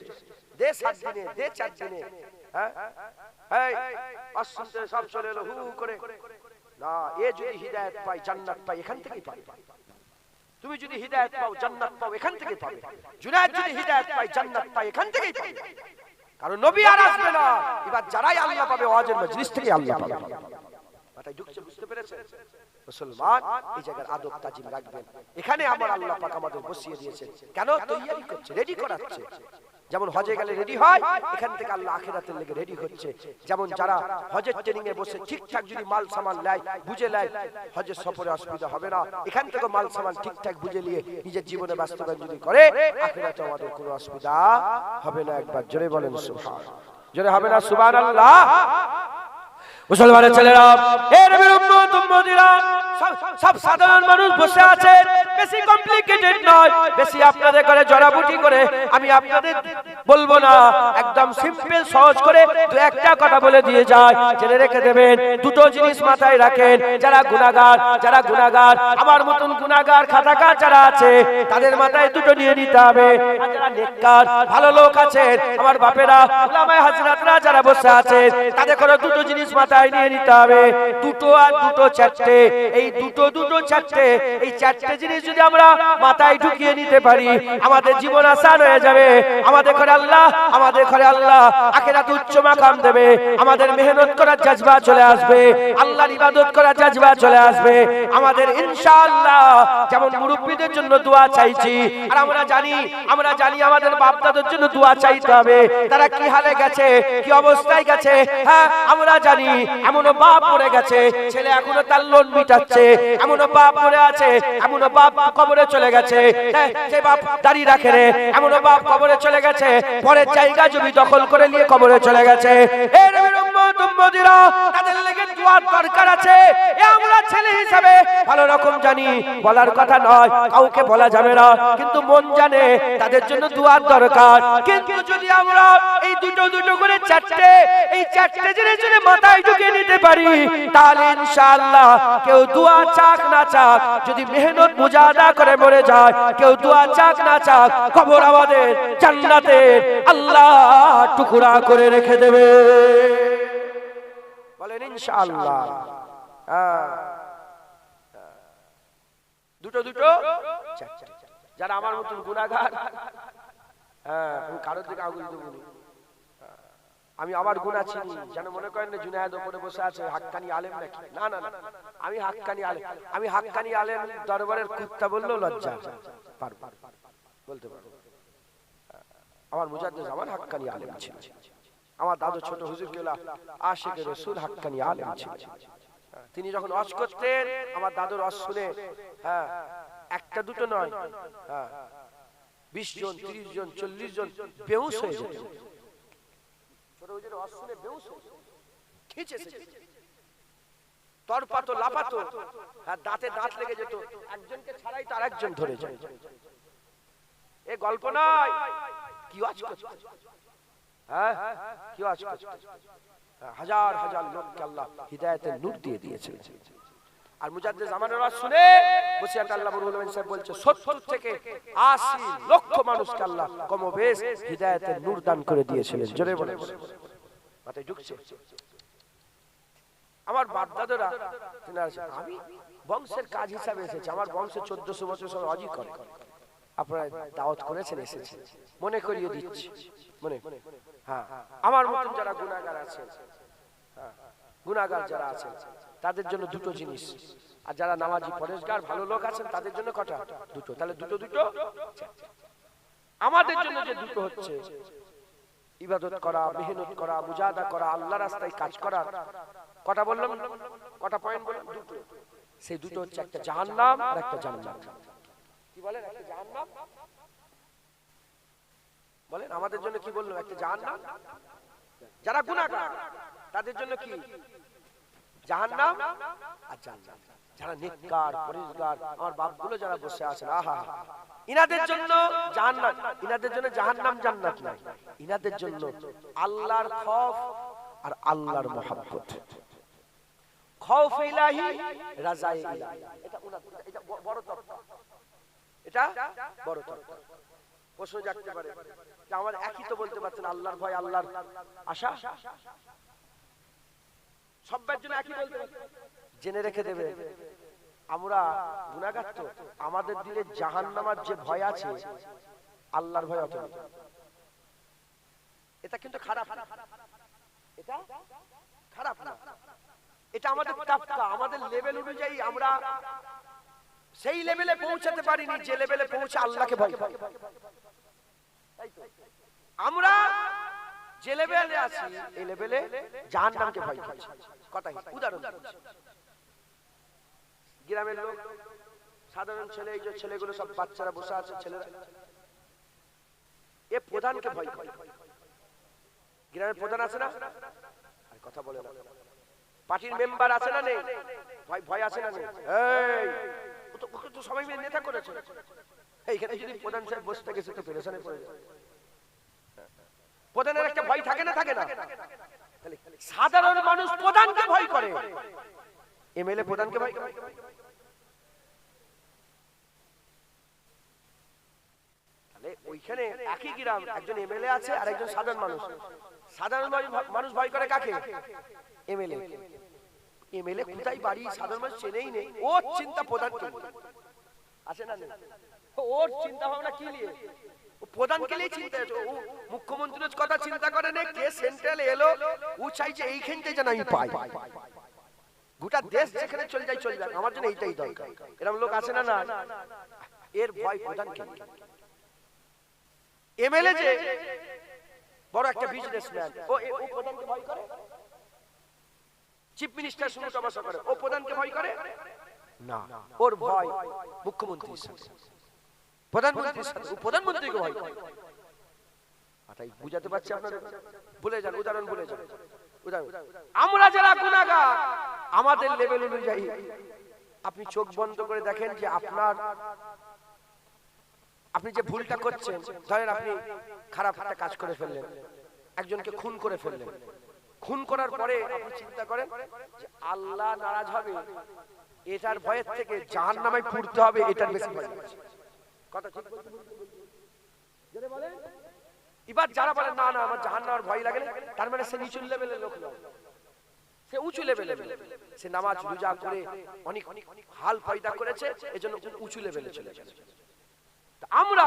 দে 7 দিনে, দে 4 দিনে, হ্যাঁ এই আসতে সব চলে এলো হু করে। না, এ যদি হিদায়াত পায় জান্নাত পায় এখান থেকেই পাবে। তুমি যদি হিদায়াত পাও জান্নাত পাও এখান থেকেই পাবে। জুনায়েদ যদি হিদায়াত পায় জান্নাত পায় এখান থেকেই পাবে। কারণ নবী আর আসবে না, এবার যারাই আল্লাহ পাবে ওয়াজের মজলিস থেকে আল্লাহ পাবে। মাথায় ঢুকছে? বুঝতে পেরেছেন? মুসলমান এই জায়গার আদব তাজিম রাখবেন। এখানে আমার আল্লাহ পাক আমাদের বসিয়ে দিয়েছেন। কেন? তৈয়ারি করছে, রেডি করাচ্ছে। যেমন হজে গেলে রেডি হয়, এখান থেকে আল্লাহ আখিরাতের লেগে রেডি হচ্ছে। যেমন যারা হজের ট্রেনিং এ বসে ঠিকঠাক যদি মাল সামান নেয়, বুঝে নেয়, হজের সফরে অসুবিধা হবে না। এখান থেকে মাল সামান ঠিকঠাক বুঝে নিয়ে নিজের জীবনে বাস্তবায়ন যদি করে, আখিরাতে আমাদের কোনো অসুবিধা হবে না। একবার জোরে বলেন সুবহানাল্লাহ। জোরে হবে না সুবহানাল্লাহ? মুসলমানের ছেলেরা, এর উম্মতিরা, সব সাধারণ মানুষ বসে আছে, বেশি কমপ্লিকেটেড নয়, বেশি আপনাদের করে জড়াবুটি করে আমি আপনাদের বলবো না। একদম সিম্পল সহজ করে দু একটা কথা বলে দিয়ে যায়, জেনে রেখে দেবেন। দুটো জিনিস মাথায় রাখেন। যারা গুনাহগার আমার মতন গুনাহগার খাতাকার যারা আছে, তাদের মাথায় দুটো নিয়ে নিতে হবে। আর যারা নেককার ভালো লোক আছেন, আমার বাপেরা, উলামায়ে হাজরাতরা যারা বসে আছেন, তাদের করে দুটো জিনিস মাথায় নিয়ে নিতে হবে। দুটো আর দুটো চারটে, এই দুটো চারটে, এই চারটে জিনিস যদি আমরা মাথায় ঢুকিয়ে নিতে পারি আমাদের জীবন আসান হয়ে যাবে। আমাদের ঘরে আল্লাহ, আমাদের ঘরে আল্লাহ আখিরাতে উচ্চ মাকাম দেবে। আমাদের মেহনত করার জজবা চলে আসবে, আল্লাহর ইবাদত করার জজবা চলে আসবে আমাদের ইনশাআল্লাহ। যেমন মুরব্বিদের জন্য দোয়া চাইছি, আর আমরা জানি আমাদের বাপ দাদার জন্য দোয়া চাইতে হবে। তারা কি হালে গেছে, কি অবস্থায় গেছে, হ্যাঁ আমরা জানি। এমনও বাপ পড়ে গেছে, ছেলে এখনো তার লোন মিটাচ্ছে। এমনও বাপ পড়ে আছে, এমনও বাপ কবরে চলে গেছে, সে বাপ দাঁড়িয়ে রাখে রে। এমনও বাপ কবরে চলে গেছে, পরের জায়গা জমি দখল করে নিয়ে কবরে চলে গেছে। এই নবীর উম্মত উম্মতিরা, তাদের লেগে দোয়ার দরকার আছে। আমরা ছেলে হিসাবে ভালো রকম জানি, বলার কথা নয়, কাউকে বলা যাবে না, কিন্তু মন জানে তাদের জন্য দোয়ার দরকার। কিন্তু যদি আমরা এই দুটো করে চারটে জেনে মাথায় ঢুকিয়ে নিতে পারি, তাহলে ইনশাআল্লাহ কেউ দোয়া চাক না চাক, যদি মেহনত মুজাহাদা করে মরে যায়, কেউ দোয়া চাক না চাক, কবর আমাদের জান্নাতে আল্লাহ টুকরা করে রেখে দেবে। বলেন ইনশাআল্লাহ। দুটো যারা আমার মতন গুনাহগার, আমি কারোর দিকে আঙুল দেব না। আমি আমার গুনাহ চিনি, যেন মনে করেন না জুনায়েদ উপরে বসে আছে হাক্কানি আলেম নাকি। না না না, আমি হাক্কানি আলেম দরবারের কুত্তা বললেও লজ্জা পারব বলতে পারবো। আমার মুজাদ্দিদ জামান হাক্কানি আলেম ছিল, আমার দাদু ছোট হুজুর কেবলা আশিক রাসূল হাক্কানি আলেম ছিল। তিনি যখন ওয়াজ করতেন, আমার দাদুর ওয়াজ শুনে একটা দুটো নয়, 20 জন 30 জন 40 জন বেহুশ হয়ে যেত। ছোট হুজুরের ওয়াজ শুনে বেহুশ হয়ে খিচেছে, তরপাতো লাপাতো, দাঁতে দাঁত লেগে যেত, একজনকে ছাড়াই তার একজন ধরে যায়। এ গল্প নয়, কি ওয়াজ করতে, কি ওয়াজ করতে, হাজার হাজার লোককে আল্লাহ হিদায়াতের নূর দিয়ে দিয়েছেন। আর মুজাদ্দিদ জামানের ওয়াজ শুনে বসিয়াত আল্লাহ বরুল আমিন সাহেব বলছে 70 থেকে 80 লক্ষ মানুষকে আল্লাহ কমবেশ হিদায়াতের নূর দান করে দিয়েছিলেন। জোরে বলে মাথায় ঢুকছে। আমার বাপ দাদারা, আমি বংশের কাজ হিসাবে এসেছি, আমার বংশে 1400 বছর সব ওয়াজই করে। আপনারা দাওয়াত করেছেন, এসেছে, মনে করিয়ে দিচ্ছি। আমার মতন যারা গুনাহগার আছেন, গুনাহগার যারা আছেন তাদের জন্য দুটো জিনিস, আর যারা নামাজি পরেশগার ভালো লোক আছেন তাদের জন্য কটা? দুটো। তাহলে দুটো আমাদের জন্য যে দুটো হচ্ছে ইবাদত করা, মেহনত করা, মুজাহাদা করা, আল্লাহর রাস্তায় কাজ করা। কটা বললাম? কটা পয়েন্ট বললাম? দুটো। সেই দুটো হচ্ছে একটা জাহান্নাম আর একটা জান্নাত। কি বলেন? একটা জাহান্নাম বলেন, আমাদের জন্য কি বললাম? একটা জাহান্নাম। যারা গুনাহগার তাদের জন্য কি? জাহান্নাম আর জান্নাত। যারা নেককার পরেশগার, আমার বাপগুলো যারা বসে আছেন, আহা, ইনাদের জন্য জান্নাত, ইনাদের জন্য জাহান্নাম জান্নাত না, ইনাদের জন্য আল্লাহর খৌফ আর আল্লাহর মহব্বত। খৌফ ইলাহি, রাজা ইলাহি। এটা বড় তত্ত্ব, এটা বড় তত্ত্ব। প্রশ্ন জাগতে পারে যে আমার একই তো বলতে পারছেন, আল্লাহর ভয়, আল্লাহর আশা, সবার জন্য একই বলতে পারছেন। জেনে রেখে দেবে, আমরা গুনাহগার তো, আমাদের দিলে জাহান্নামের যে ভয় আছে, আল্লাহর ভয় অত নেই। এটা কিন্তু খারাপ না, এটা খারাপ না, এটা আমাদের তাবকা, আমাদের লেভেল অনুযায়ী আমরা সেই লেভেলে পৌঁছাতে পারিনি যে লেভেলে পৌঁছে আল্লাহকে ভয় করি। আমরা যে লেভেলে আছি, এই লেভেলে জাহান্নামকে ভয় করছি। কথাই উদাহরণ দিচ্ছি, গ্রামের লোক, সাধারণ ছেলে, এই যে ছেলেগুলো সব বাচ্চারা বসে আছে, ছেলেরা, এ প্রধানকে ভয় করে। গ্রামের প্রধান আছে না, আর কথা বলে না, পার্টির মেম্বার আছে না নেই, ভয় আছে না নেই, এই ওকে তো সবাই মিলে নেতা করেছে, এইখানে যদি প্রধান সাহেব বসে থাকে সে তো পেরেশানে পড়ে যায়। প্রধানের একটা ভয় থাকে না, থাকে না? সাধারণ মানুষ প্রধানকে ভয় করে, এমএলএ প্রধানকে ভয় করে। তাহলে ওইখানে একই গ্রাম, একজন এমএলএ আছে আর একজন সাধারণ মানুষ। সাধারণ মানুষ ভয় করে কাকে? এমএলএ। এমএলএ কোথায় বাড়ি সাধারণ মানুষ চেনেই নেই, ও চিন্তা প্রধানকে। আছে না? ওর চিন্তা ভাবনা কি নিয়ে? ও প্রধানকে নিয়ে চিন্তা আছে। ও মুখ্যমন্ত্রীর কথা চিন্তা করে না, কে সেন্ট্রালে এলো, ও চাইছে এইখানতে যেন আমি পাই। গোটা দেশ যেখানে চলে যায় চলে যাক, আমার জন্য এইটাই দরকার। এরকম লোক আছে না? না, এর ভয় প্রধানকে। এমএলএ যে বড় একটা বিজনেসম্যান, ও প্রধানকে ভয় করে? চিফ মিনিস্টার সঙ্গে তমাশা করে, ও প্রধানকে ভয় করে না। ওর ভয় মুখ্যমন্ত্রীর সাথে, প্রধানমন্ত্রীর সাথে। ও প্রধানমন্ত্রীকে ভয় করে। আচ্ছা, বুঝাতে পারছি আপনাদের? ভুলে যান, উদাহরণ ভুলে যান। আমরা যারা গুনাহগার, আমাদের লেভেল অনুযায়ী আপনি চোখ বন্ধ করে দেখেন যে আপনি যে ভুলটা করছেন, ধরেন আপনি খারাপ একটা কাজ করে ফেললেন, একজনকে খুন করে ফেললেন। খুন করার পরে আপনি চিন্তা করেন যে আল্লাহ নারাজ হবে, এটার ভয়ের থেকে জাহান্নামে পুড়তে হবে, এটার বেশি ভয় আছে। কথা ঠিক বলেন? এবার যারা বলেন না না আমার জাহান্নামের ভয় লাগে না, তার মানে সে নিচু লেভেলের লোক নয়, সে উঁচু লেভেলের। সে নামাজ রোজা করে অনেক হাল পয়দা করেছে, এজন্য উঁচু লেভেলে চলে গেছে। আমরা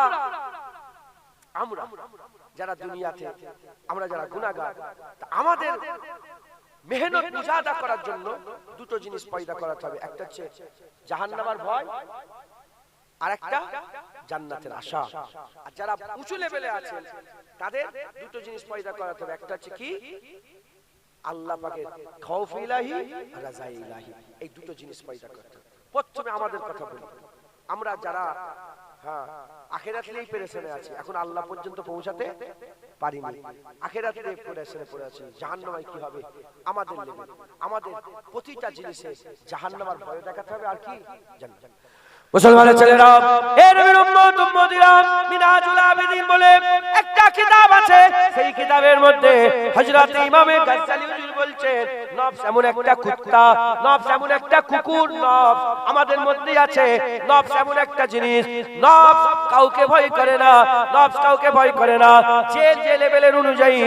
যারা দুনিয়াতে, আমরা যারা গুনাহগার, আমাদের মেহনত মুজাহাদা করার জন্য দুটো জিনিস পয়দা করাতে হবে। একটা হচ্ছে জাহান্নামের ভয়, আর একটা জান্নাতের আশা। আর যারা উঁচু লেভেলে আছেন তাদের দুটো জিনিস পয়দা করাতে হবে। একটা হচ্ছে কি? আল্লাহ পাকের খাউফ ইলাহি আর রাজা ইলাহি। এই দুটো জিনিস পয়দা করতে হবে। প্রথমে আমাদের কথা বলি, আমরা যারা আখিরাতেই পেরেশানে আছি, এখন আল্লাহ পর্যন্ত পৌঁছাতে পারিনি, আখিরাতে পেরেশানে পড়ে আছি, জাহান্নামে কি হবে আমাদের লেভেল। আমাদের প্রতিটা জিনিসে জাহান্নামের ভয় দেখাতে হবে। আর কি জানেন মুসলমানের ছেলেরা, এ নবীর উম্মত উম্মতিরা, মিনাজুল আবেদিন বলে একটা কিতাব আছে, সেই কিতাবের মধ্যে হযরত ইমাম গাজ্জালী হুজুর বলছেন, নফস এমন একটা কুত্তা, নফস এমন একটা কুকুর, নফস আমাদের মধ্যে আছে। নফস এমন একটা জিনিস, নফস কাউকে ভয় করে না, নফস কাউকে ভয় করে না। যে লেভেলের অনুযায়ী,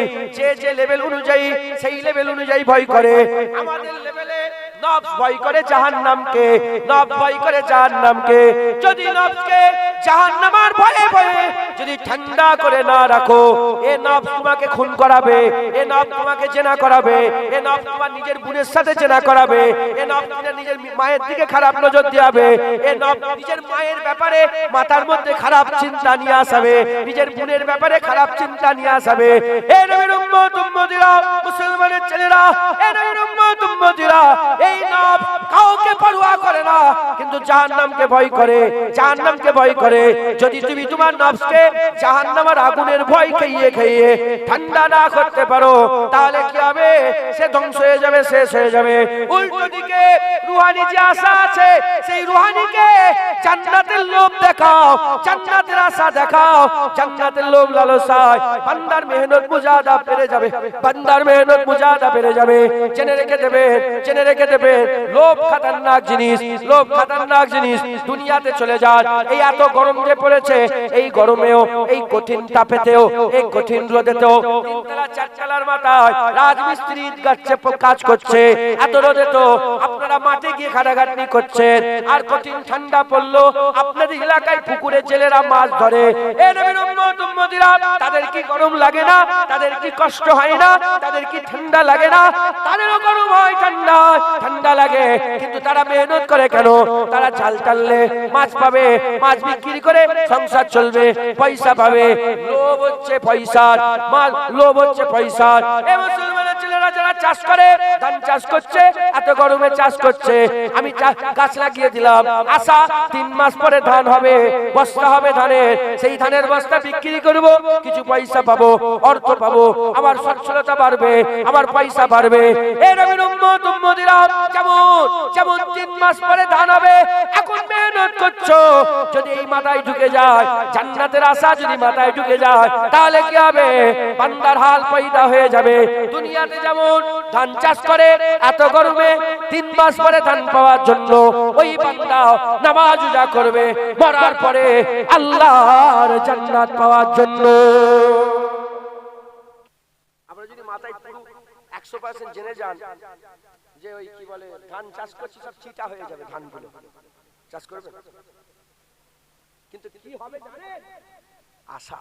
যে লেভেল অনুযায়ী, সেই লেভেল অনুযায়ী ভয় করে। আমাদের লেভেলে নফস ভয় করে জাহান্নামকে, নফস ভয় করে জাহান্নামকে। যদি নফসকে জাহান্নামের ভয়ে ভয়ে যদি ঠান্ডা করে না রাখো, এ নফস তোমাকে খুন করাবে, এ নফস তোমাকে জেনা করাবে, এ নফস তোমার নিজের বোনের সাথে জেনা করাবে, এ নফস নিজের মায়ের দিকে খারাপ নজর দিবে, এ নফস নিজের মায়ের ব্যাপারে মাথার মধ্যে খারাপ চিন্তা নিয়ে আসবে, নিজের বোনের ব্যাপারে খারাপ চিন্তা নিয়ে আসবে। এ নবীর উম্মত উম্মতিরা, মুসলমানের ছেলেরা, এ নবীর উম্মত উম্মতিরা, এই নফস কাউকে পরোয়া করে না, কিন্তু জাহান্নামকে ভয় করে, জাহান্নামকে ভয় করে। যদি তুমি তোমার নফসকে জাহান্নামের আগুনের ভয় খাইয়ে খাইয়ে ঠান্ডা না করতে পারো, তাহলে কি হবে? সে ধ্বংস হয়ে যাবে, শেষ হয়ে যাবে। উল্টো দিকে রূহানি যে আশা আছে, সেই রূহানিকে জান্নাতের লোভ দেখাও, জান্নাতের আশা দেখাও, জান্নাতের লোভ লালসায় বান্দার মেহনত মুজাহাদা বেড়ে যাবে, বান্দার মেহনত মুজাহাদা বেড়ে যাবে। জেনে রেখে দেবে, জেনে রেখে দেবে, লোভ খতরনাক জিনিস, লোভ খতরনাক জিনিস। দুনিয়াতে চলে যান, এই এত গরম যে পড়েছে, এই গরমেও, এই কঠিন তাপেতেও, এই কঠিন রোদেতেও, তিনতলা চারতলার মাথায় রাজমিস্ত্রি কাজ করছে, এত রোদে তো আপনারা মাঠে গিয়ে খাটাখাটনি করছেন। আর কঠিন ঠান্ডা পড়লো, আপনাদের এলাকায় পুকুরে জেলেরা মাছ ধরে। এ নবীর উম্মত উম্মতিরা, তাদের কি গরম লাগে না? তাদের কি কষ্ট হয় না? তাদের কি ঠান্ডা লাগে না? তাদেরও গরম হয়, ঠান্ডা লাগে, কিন্তু তারা মেহনত করে কেন? তারা জাল টানলে মাছ পাবে, মাছ বিক্রি করে সংসার চলবে, পয়সা পাবে। লোভ হচ্ছে পয়সার, মাল লোভ হচ্ছে পয়সার। এই মুসলমানের ছেলেরা যারা চাষ করে, ধান চাষ করছে, এত গরমে চাষ করছে, আমি গাছ লাগিয়ে দিলাম, আশা 3 মাস পরে ধান হবে, বস্তা হবে ধানের, সেই ধানের বস্তা বিক্রি করব, কিছু পয়সা পাবো, অর্থ পাবো, আমার সচ্ছলতা বাড়বে, আমার পয়সা বাড়বে। এই নবীর উম্মত উম্মতিরা, যেমন 3 মাস পরে ধান হবে, এখন মেহনত করছো, যদি এই মাথায় ঢুকে যায়, জান্নাতের আশা যদি মাথায় ঢুকে যায়, তাহলে কি হবে? বান্দার হাল পয়দা হয়ে যাবে। দুনিয়াতে যেমন ধান চাষ করে, এত গরমে 3 মাস পরে ধান পাওয়ার জন্য ওই বান্দা নামাজ রোজা করবে, মরার পরে আল্লাহর জান্নাত পাওয়ার জন্য। আমরা যদি মাথায় পুরো 100% জেনে যান যে ওই কি বলে ধান চাষ করছি, সব চিটা হয়ে যাবে, ধানগুলো চাষ করবে, কিন্তু কি হবে জানেন? আশা।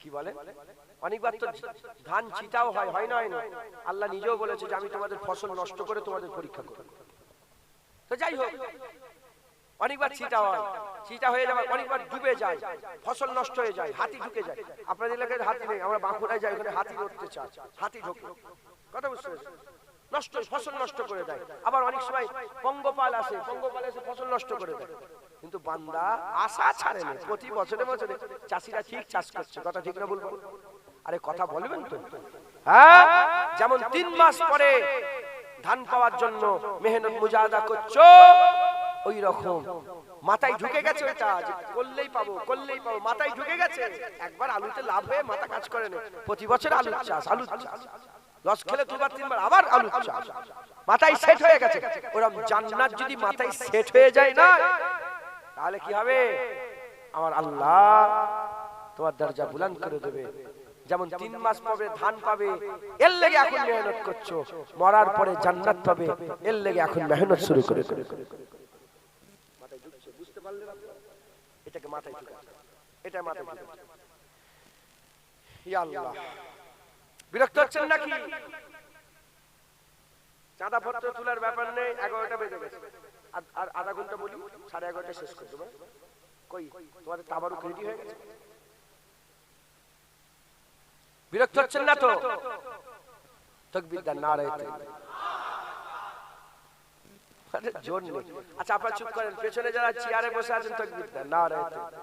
কি বলে? অনেকবার তো ধান ছিটাও হয়, হয় না? আল্লাহ নিজেও বলেছে যে আমি তোমাদের ফসল নষ্ট করে তোমাদের পরীক্ষা করব। তো যাই হোক, অনেকবার ছিটা হয়, ছিটা হয়ে যাবে, অনেকবার ডুবে যায়, ফসল নষ্ট হয়ে যায়, হাতি ঢুকে যায়। আপনাদের এলাকায় হাতি নেই, আমরা বাঁকুড়ায় যাই, ওখানে হাতি ধরতে চাই, হাতি ঢোকে। কথা বুঝতে পেরেছেন? নষ্ট, ফসল নষ্ট করে দেয়। আবার অনেক সময় পঙ্গপাল আসে, পঙ্গপাল এসে ফসল নষ্ট করে দেয়। কিন্তু বান্দা আশা ছাড়ে না, প্রতি বছরে বছরে চাষিরা ঠিক চাষ করছে। কথা ঠিক না বলবো? আরে কথা বলবেন তো? হ্যাঁ, যেমন 3 মাস পরে ধান পাওয়ার জন্য মেহনত মুজাহাদা করছো, ওই রকম মাথায় ঢুকে গেছে ওটা যে করলেই পাবো, করলেই পাবো, মাথায় ঢুকে গেছে। একবার আলুতে লাভ হয়ে মাথা কাজ করে না, প্রতি বছর আলুর চাষ, আলুর চাষ, লস খেলে 2বার 3বার আবার আলুর চাষ, মাথায় সেট হয়ে গেছে। ওরকম জান্নাত যদি মাথায় সেট হয়ে যায় না, তাহলে কি হবে? আমার আল্লাহ তোমার দরজা বুলন্দ করে দেবে। যেমন 3 মাস পরে ধান পাবে, এর লেগে এখন মেহনত করছো, মরার পরে জান্নাত পাবে, এর লেগে এখন মেহনত শুরু করে। মাথায় ঢুকছে, বুঝতে পারলেন আপনারা? এটাকে মাথায় ঢুকাচ্ছে, এটা মাথায় ঢুকাচ্ছে। ইয়া আল্লাহ, বিরক্ত হচ্ছেন নাকি? চাঁদা পত্র তোলার ব্যাপার নেই, 11টা বেজে গেছে, আর আধা ঘন্টা বলি, 11:30 শেষ করে দেবো। কই তোমাদের তাবারুক রেডি হয়ে গেছে? বিরক্ত হচ্ছেন না তো? তাকবীর দেন, নারে তাকবীর। আরে জোর নেই। আচ্ছা আপনারা চুপ করেন, পেছনে যারা চেয়ারে বসে আছেন তাকবীর দেন, নারে তাকবীর।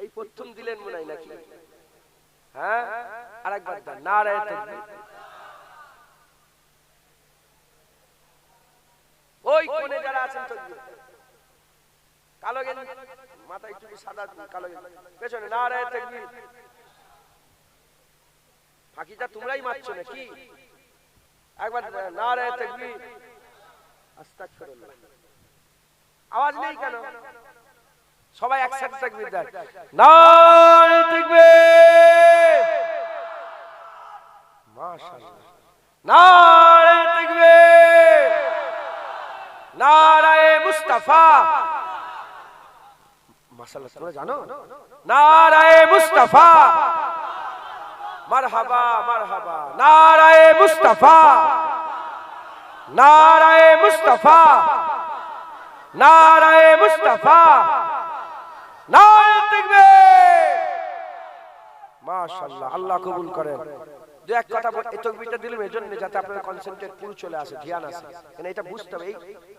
এই প্রথম দিলেন মনে হয় নাকি? হ্যাঁ, আরেকবার দেন, নারে তাকবীর। ওই কোণে যারা আছেন তাকবীর। কালো গেঞ্জি, মাথায় টুপি, সাদা কালো গেঞ্জি, পেছনে নারে তাকবীর। ফাঁকিটা তোমরাই মারছো নাকি? একবার নারে তাকবীর, আস্তাগফিরুল্লাহ। আওয়াজ নেই কেন? সবাই একসাথে তাকবীর দেন, নারে তাকবীর, মাশাআল্লাহ, নারে তাকবীর, নারে মুস্তাফা। মাশাআল্লাহ, তোমরা জানো? নারে মুস্তাফা, মারহাবা মারহাবা, নারায়ে মুস্তাফা, নারায়ে মুস্তাফা, নারায়ে মুস্তাফা, নারে তাকবীর। মাশাআল্লাহ, আল্লাহ কবুল করেন। দু এক কথা এই তাকবীরটা দিলাম এজন্য যাতে আপনাদের কনসেন্ট্রেট পুরো চলে আসে, ধ্যান আসে। মানে এটা বুঝতে হবে, এই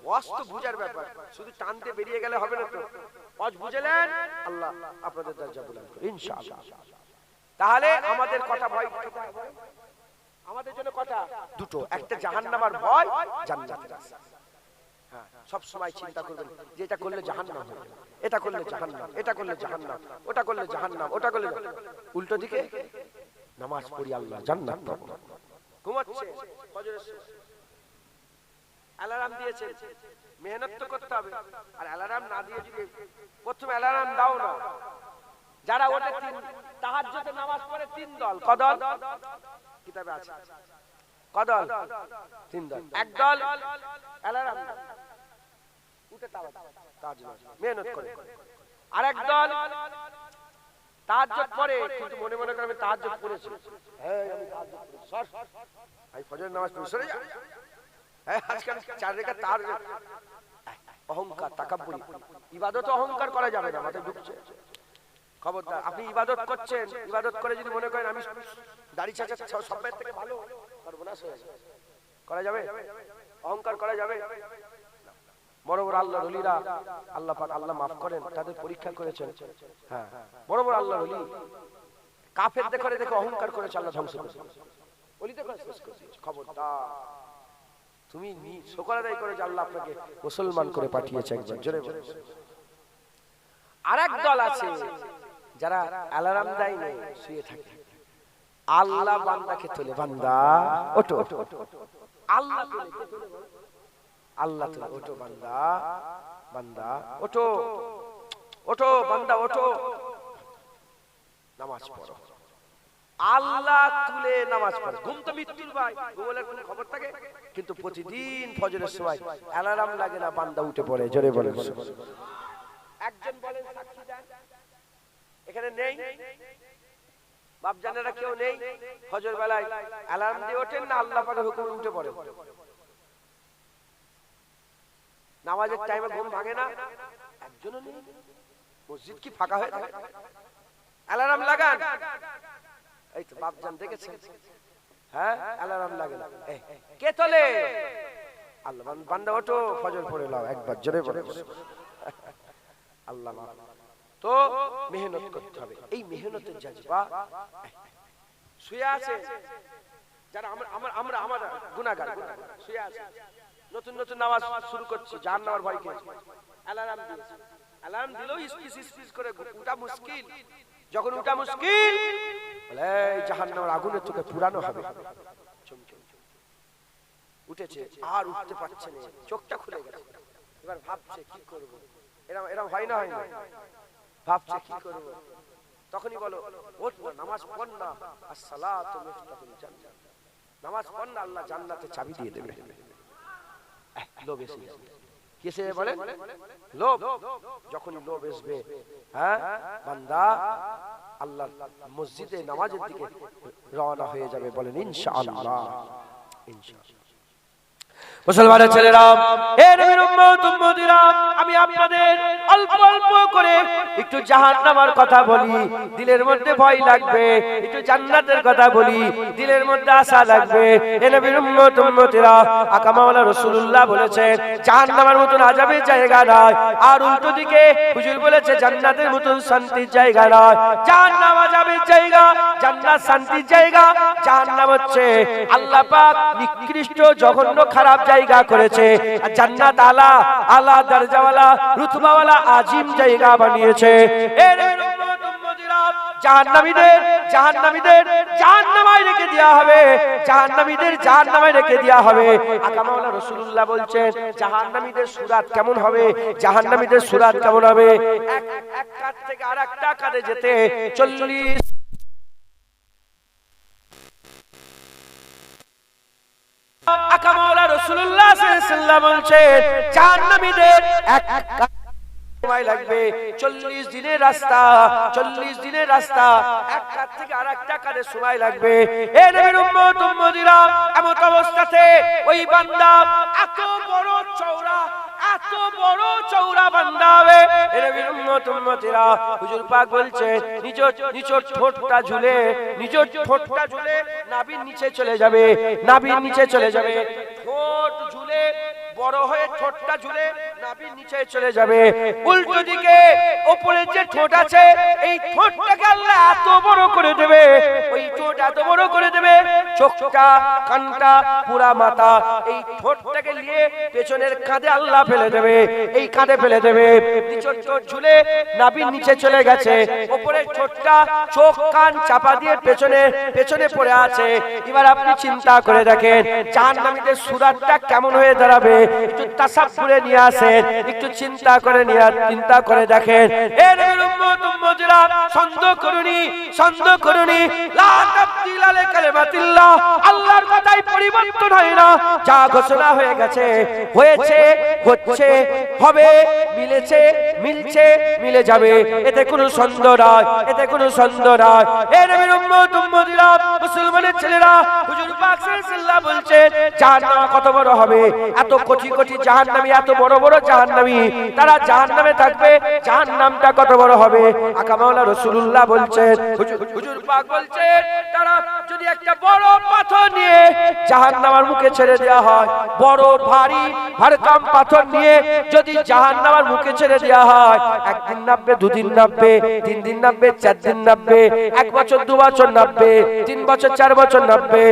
ওয়াজ বুঝার ব্যাপার, শুধু টানতে বেরিয়ে গেলে হবে না। তো ওয়াজ বুঝলেন, আল্লাহ আপনাদের দরজা বুলন্দ করুন ইনশাআল্লাহ। তাহলে আমাদের কথা ভয়, আমাদের জন্য কথা দুটো, একটা জাহান্নামের ভয়, জান্নাতের আশা। হ্যাঁ, সব সময় চিন্তা করবেন যে এটা করলে জাহান্নাম হবে, এটা করলে জাহান্নাম, এটা করলে জাহান্নাম, ওটা করলে জাহান্নাম, ওটা করলে। উল্টো দিকে নামাজ পড়ি, আল্লাহ জান্নাত পাবো। ঘুমাচ্ছে, ফজরের অ্যালার্ম দিয়েছে, মেহনত তো করতে হবে। আর অ্যালার্ম না দিয়ে যদি প্রথমে অ্যালার্ম দাও না, যারা ওঠে তাহাজ্জুদের নামাজ পড়ে 3 দল, কদল কিতাবে আছে, কদল 3 দল। এক দল অ্যালার্ম উঠে তাহাজ্জুদ মেহনত করে, আরেক দল তাহাজ্জুদ পড়ে কিন্তু মনে মনে করে আমি তাহাজ্জুদ পড়েছি, হ্যাঁ আমি তাহাজ্জুদ পড়েছি, সর আমি ফজরের নামাজ পড়ে সরে যা। হ্যাঁ, আজকাল 4 রাকাত তার অহংকার, তাকাব্বুরি, ইবাদত অহংকার করা যাবে না, মাথায় ঢুকছে। খবরদার, আপনি ইবাদত করছেন, ইবাদত করে যদি মনে করেন আমি দাড়ি চাচা সবের থেকে ভালো, সর্বনাশ হয়ে যাবে। করা যাবে? অহংকার করা যাবে? বড় বড় আল্লাহর ওলিরা, আল্লাহ পাক আল্লাহ মাফ করেন, তাদের পরীক্ষা করেছেন। হ্যাঁ, বড় বড় আল্লাহর ওলি কাফেরদের করে দেখে অহংকার করেছে, আল্লাহ ধ্বংস করেছে, ওলিদের করে শেষ করে দিয়েছে। খবরদার, তুমি শুকর আদায় করে যে আল্লাহ আপনাকে মুসলমান করে পাঠিয়েছে, একবার জোরে বলো। আরেক দল আছে যারা অ্যালার্ম দেয় না, শুয়ে থাকে, আল্লাহ বান্দাকে তোলে, বান্দা ওঠো, আল্লাহ তোলে, আল্লাহ তোলে, ওঠো বান্দা, বান্দা ওঠো, ওঠো বান্দা ওঠো, নামাজ পড়ো। আল্লাহ তুলে নামাজ পড়ে। ঘুম তো মৃত্যুর ভাই, ঘুমলে কোনো খবর থাকে? কিন্তু প্রতিদিন ফজরের সময় অ্যালার্ম লাগে না, বান্দা উঠে পড়ে, জোরে বলে। একজন বলেন সাক্ষী দেন। এখানে নেই বাপ জানেরা কেউ নেই? ফজর বেলায় অ্যালার্ম দিয়ে ওঠেন না আল্লাহ পাকের হুকুমে উঠে পড়েন? নামাজের টাইমে ঘুম ভাঙে না? একজনও নেই। মসজিদ কি ফাঁকা হয়ে থাকে? অ্যালার্ম লাগান। এই তো বাপ জান দেখেছেন, হ্যাঁ অ্যালার্ম লাগে না। কে তোলে? আল্লাহ। বান্দা ওঠো, ফজর পড়ে নাও একবার জোরে পড়ে। আল্লাহ তো মেহনত করতে হবে। এই মেহনতের জাজবা শুয়ে আছে যারা আমরা গুনাহগার শুয়ে আছে, নতুন নতুন নামাজ শুরু করছে, জাহান্নামের ভয় খেয়েছে, অ্যালার্ম দিয়েছে। অ্যালার্ম দিলেও স্পিস করে উঠা মুশকিল। যখন উঠা মুশকিল বলে জাহান্নামের আগুনে তোকে পুরানো হবে। উঠেছে আর উঠতে পারছে না, চোখটা খুলে গেছে। এবার ভাবছে কি করব। এরকম হয় না, হয় না? ভাবছে কি করব। তখনই বলো ওঠ না, নামাজ পড় না, আসসালাতু মিফতাহুল জান্নাহ। নামাজ পড় না, আল্লাহ জান্নাতে চাবি দিয়ে দেবে। লোভ এসে কিসে বলে? লোভ। যখনই লোভ আসবে, হ্যাঁ বান্দা আল্লাহর মসজিদে নামাজের দিকে রওনা হয়ে যাবে। বলেন ইনশাআল্লাহ। ইনশাআল্লাহ। মুসলমানের ছেলেরা, হে নবীর উম্মত উম্মতিরা, আমি আপনাদের অল্প অল্প করে একটু জাহান্নামের কথা বলি, দিলের মধ্যে ভয় লাগবে। একটু জান্নাতের কথা বলি, দিলের মধ্যে আশা লাগবে। হে নবীর উম্মত উম্মতিরা, আকা মাওলানা রাসূলুল্লাহ বলেছেন জাহান্নামের মতন আযাবের জায়গা নয়, আর উল্টো দিকে হুজুর বলেছে জান্নাতের মতন শান্তির জায়গা নয়। জাহান্নাম আযাবের জায়গা, জান্নাত শান্তির জায়গা। জাহান্নাম হচ্ছে আল্লাহ পাক নিকৃষ্ট জঘন্য খারাপ জায়গা করেছে, আর জান্নাত আলা আলা দরজাওয়ালা রুতবাওয়ালা আজিম জায়গা বানিয়েছে। এর উম্মত উম্মতিরা, জাহান্নামীদের জাহান্নামায় রেখে দেয়া হবে, জাহান্নামীদের জাহান্নামায় রেখে দেয়া হবে। আকা মাওলানা রাসূলুল্লাহ বলছেন জাহান্নামীদের সুরাত কেমন হবে? জাহান্নামীদের সুরাত কেমন হবে? এক কাঁধ থেকে আরেকটা কাঁধে যেতে 40 আকা মাওলানা রাসূলুল্লাহ সাল্লাল্লাহু আলাইহি ওয়াসাল্লাম বলছেন জাহান্নামীদের এক সময় লাগবে 40 দিনের রাস্তা, 40 দিনের রাস্তা, এক কাঁধ থেকে আরেকটা কাঁধে সময় লাগবে। হে নবীর উম্মত উম্মতিরা, এমন অবস্থাতে ওই বান্দা এত বড় চওড়া বান্দা হবে। হে নবীর উম্মত উম্মতিরা, হুজুর পাক বলছেন নিচের ঠোঁটটা ঝুলে নাভির নিচে চলে যাবে, নাভির নিচে চলে যাবে। ঠোঁট ঝুলে বড় হয়ে ঠোঁটটা ঝুলে নাভির নিচে চলে যাবে। উল্টো দিকে উপরে যে ঠোঁট আছে, এই ঠোঁটটাকে আল্লাহ এত বড় করে দেবে, ওই ঠোঁট এত বড় করে দেবে, চোখটা কানটা পুরা মাথা এই ঠোঁটটাকে নিয়ে পেছনের কাঁধে আল্লাহ ফেলে দেবে, এই কাঁধে ফেলে দেবে। নিচের ঠোঁট ঝুলে নাভির নিচে চলে গেছে, উপরের ঠোঁটটা চোখ কান চাপা দিয়ে পেছনে পড়ে আছে। এবার আপনি চিন্তা করে দেখেন জাহান্নামীদের সুরাতটা কেমন হয়ে দাঁড়াবে। একটু তাসাব্বুরে নিয়ে আসেন, একটু চিন্তা করে দেখেন। এ নবীর উম্মত উম্মতিরা, সন্দেহ করুনি লা তাবদিলা লিকালিমাতিল্লাহ। আল্লাহর কথাই পরিবর্তন হয় না। যা ঘোষণা হয়ে গেছে, হয়েছে, হচ্ছে, হবে, মিলছে, মিলে যাবে। এতে কোনো সন্দেহ নয়, এতে কোনো সন্দেহ নয়। এ নবীর উম্মত উম্মতিরা, মুসলমানের ছেলেরা, হুজুর পাক সাল্লাল্লাহু বলছেন জাহান্নাম কত বড় হবে। এত কোটি কোটি জাহান্নামী, এত বড় বড় জাহান্নামী, তারা জাহান্নামে থাকবে। জাহান্নামটা কত বড় হবে। আকা মাওলানা রাসূলুল্লাহ বলছেন, হুজুর পাক বলছেন তারা যদি একটা বড় পাথর নিয়ে জাহান্নামের মুখে ছেড়ে দেওয়া হয়, বড় ভারী ভারকাম পাথর নিয়ে যদি জাহান্নামের মুখে ছেড়ে দেওয়া হয়, একদিন নামবে, দুদিন নামবে, 3 দিন নামবে, 4 দিন নামবে, 1 বছর 2 বছর নামবে, 3 বছর 4 বছর নামবে,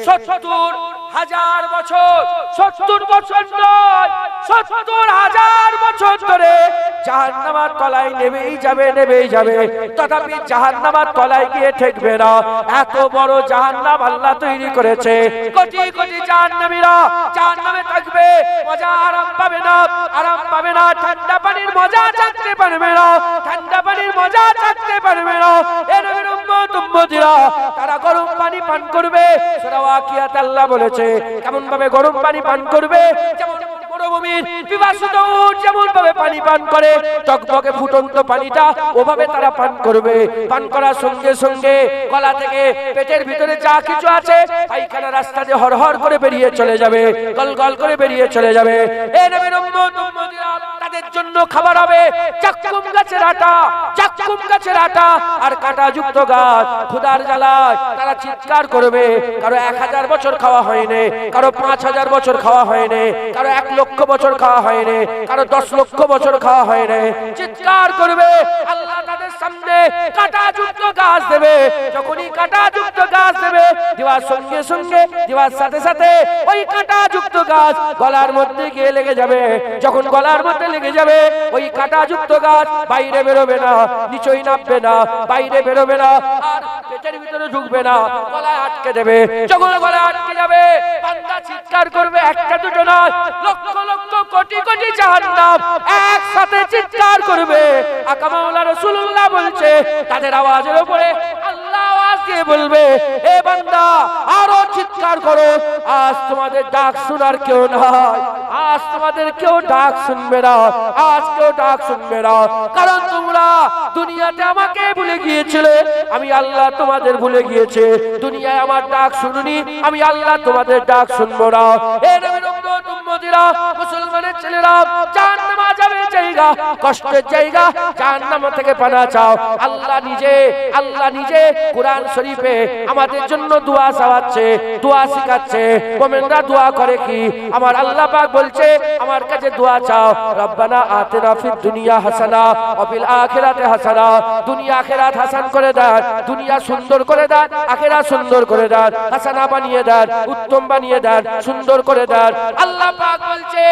70,000 বছর, 70 বছর নয়, 70,000 বছর ধরে জাহান্নামের তলায় নেমেই যাবে। তথাপি জাহান্নামের তলায় গিয়ে ঠেকবে না। এত বড় জাহান্নাম আল্লাহ তৈরি করেছে। কোটি কোটি জাহান্নামীরা জাহান্নামে থাকবে, মজা আরাম পাবে না, ঠান্ডা পানির মজা চাকতে পারবে না, এর উম্মত উম্মতিরা তারা গরম পানি পান করবে। সূরা ওয়াকিয়াত আল্লাহ বলেছে কেমন ভাবে গরম পানি পান করবে, যেমন মরুভূমির পিপাসিত উট যেমন ভাবে পানি পান করে, টকবকে ফুটন্ত পানিটা ওভাবে তারা পান করবে। পান করার সঙ্গে সঙ্গে গলা থেকে পেটের ভিতরে যা কিছু আছে পায়খানা রাস্তা দিয়ে হরহর করে বেরিয়ে চলে যাবে, গলগল করে বেরিয়ে চলে যাবে। এ নবীর উম্মত উম্মতিরা তাদের জন্য খাবার হবে জাক্কুম গাছের আটা, জাক্কুম গাছের আটা আর কাঁটাযুক্ত গাছ। ক্ষুধার জ্বালায় তারা চিৎকার করবে। কারো 1000 বছর খাওয়া হয়নি, কারো 5000 বছর খাওয়া হয়নি, কারো 1 লক্ষ বছর খাওয়া হয়নি, কারো 10 লক্ষ বছর খাওয়া হয়নি। চিৎকার করবে, আল্লাহ তাদের সামনে কাঁটাযুক্ত গাছ দেবে। যখনই কাঁটাযুক্ত গাছ দেবে, দেওয়ার সঙ্গে সঙ্গে দেওয়ার সাথে সাথে ওই কাঁটাযুক্ত গাছ গলার মধ্যে গিয়ে লেগে যাবে। যখন গলার মধ্যে লেগে যাবে, ওই কাঁটাযুক্ত গাছ বাইরে বেরোবে না, নিচেই নামবে না, বাইরে বেরোবে না, আর পেটের ভিতরে ঢুকবে না, গলায় আটকে দেবে। যখন গলায় আটকে যাবে, বান্দা চিৎকার করবে, একটা দুটো না, লক্ষ লক্ষ কোটি কোটি জাহান্নাম একসাথে চিৎকার করবে। আকা মাওলা রাসূলুল্লাহ বলছে তাদের আওয়াজের উপরে আল্লাহ আওয়াজ দিয়ে বলবে, এ বান্দা আরো চিৎকার করো, আজ তোমাদের ডাক শোনার কেউ নাই, আজ তোমাদের কেউ ডাক শুনবে না, আজ কেউ ডাক শুনবে না। কারণ তোমরা দুনিয়াতে আমাকে ভুলে গিয়েছিলে, আমি আল্লাহ তোমাদের ভুলে গিয়েছে। দুনিয়ায় আমার ডাক শুনুনি, আমি আল্লাহ তোমাদের ডাক শুনবো না। এ নবীর উম্মত উম্মতিরা, মুসলমানের ছেলেরা, জাহান্নামে যাবে জায়গা, কষ্টের জায়গা, জাহান্নাম থেকে পানা চাও। আল্লাহ নিজে কোরআন শরীফে আমাদের জন্য দোয়া চাওয়াচ্ছে, দোয়া শিখাচ্ছে। মুমিনরা দোয়া করে কি? আমার আল্লাহ পাক বলছে আমার কাছে দোয়া চাও, রব্বানা আতিনা ফিদ দুনিয়া হাসানা ওয়া ফিল আখিরাতি হাসানা। দুনিয়া আখিরাত হাসান করে দেন, দুনিয়া সুন্দর করে দেন, আখিরাত সুন্দর করে দেন, হাসানা বানিয়ে দেন, উত্তম বানিয়ে দেন, সুন্দর করে দেন। আল্লাহ পাক বলছে,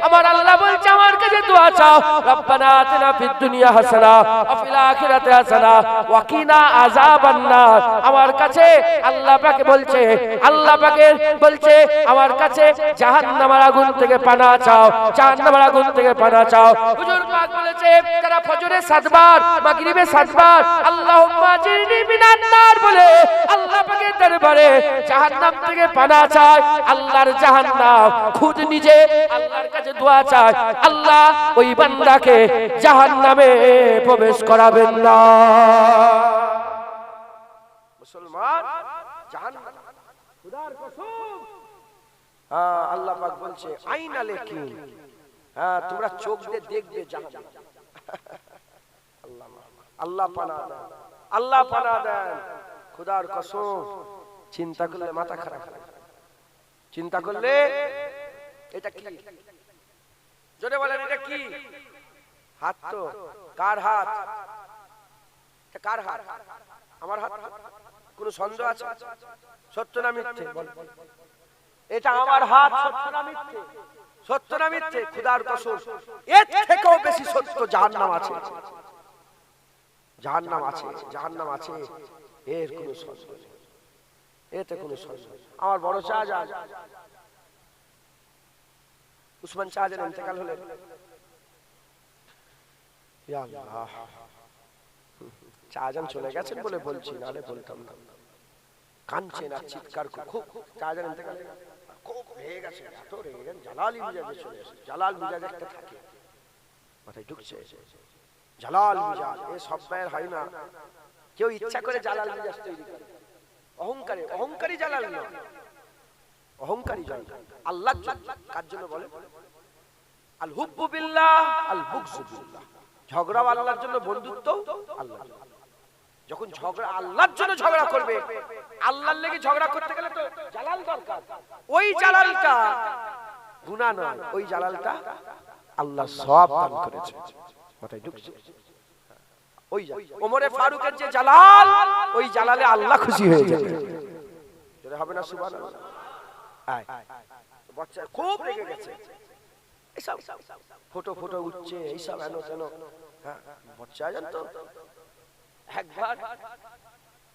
আমার আল্লাহ বলছে আমার কাছে দোয়া চাও, রব্বানা আতিনা ফিদ দুনিয়া হাসানা ওয়া ফিল আখিরাতি হাসানা ওয়া কিনা আযাবান নার। আমার কাছে আল্লাহ পাক বলছে, আল্লাহ পাক বলছে আমার কাছে জাহান্নামের আগুন থেকে পানা চাও, জাহান্নামের আগুন থেকে পানা চাও। হুজুর পাক বলেছে যারা ফজরে 7 বার, মাগরিবে 7 বার আল্লাহুম্মা জিরনি মিনান নার বলে আল্লাহ পাকের দরবারে জাহান্নাম থেকে পানা চায়, আল্লাহর জাহান্নাম খুদ নিজে আল্লাহর কাছে দোয়া চায়, আল্লাহ ওই বান্দাকে জাহান্নামে প্রবেশ করাবেন না। মুসলমান জাহান্নাম, খোদার কসম, আল্লাহ পাক বলছে আইনা লেকিন, তোমরা চোখ দিয়ে দেখবে জাহান্নাম। আল্লাহ পানা দেন, আল্লাহ পানা দেন। খোদার কসম, চিন্তা করলে মাথা খারাপ, চিন্তা করলে এটা কি? জোরে বলেন এটা কি? হাত তো কার হাত? এটা কার হাত? আমার হাত? কোন সন্দেহ আছে? সত্য না মিথ্যে? এটা আমার হাত, সত্য না মিথ্যে? সত্য না মিথ্যে? খোদার কসম এর থেকেও বেশি সত্য জাহান্নাম আছে, জাহান্নাম আছে, জাহান্নাম আছে, এর কোনো সন্দেহ নেই, এতে কোনো সন্দেহ নেই। আমার বড় শাহজাহান উসমান শাহজাহান ইন্তেকাল হলেন, ইয়া আল্লাহ, শাহজাহান চলে গেছেন বলে বলছি, নালে বলতাম না। কাঁদছেন আর চিৎকার করে, খুব শাহজাহান ইন্তেকাল খুব রেগে গেছে, এত রেগে গেছেন, জালালি মিজাজে চলে এসে। জালাল মিজাজ একটা থাকে, মাথায় ঢুকছে জালাল মিজাজ। এ সব ভাইয়ের হয় না, কেউ ইচ্ছা করে জালাল মিজাজ তৈরি করে, অহংকারে, অহংকারী জালাল না, অহংকারী জালাল। আল্লাহ কার জন্য বলে? আল হুব্বু বিল্লাহ আল বুগযু বিল্লাহ। ঝগড়া আল্লাহর জন্য, বন্ধুত্ব আল্লাহর জন্য। যখন ঝগড়া আল্লাহর জন্য ঝগড়া করবে, আল্লাহর লেগে ঝগড়া করতে গেলে তো জালাল দরকার। ওই জালালটা গুনাহ নয়, ওই জালালটা আল্লাহ সওয়াব দান করেছে, মাথায় ঢুকছে। ওই ওমরে ফারুকের যে জালাল, ওই জালালে আল্লাহ খুশি হয়ে যাবে। যদি হবে না সুবহানাল্লাহ। আয় বাচ্চা খুব রেগে গেছে, এইসব ফটো ফটো উঠছে, এইসব এনো তেনো। হ্যাঁ বাচ্চা জানতো একবার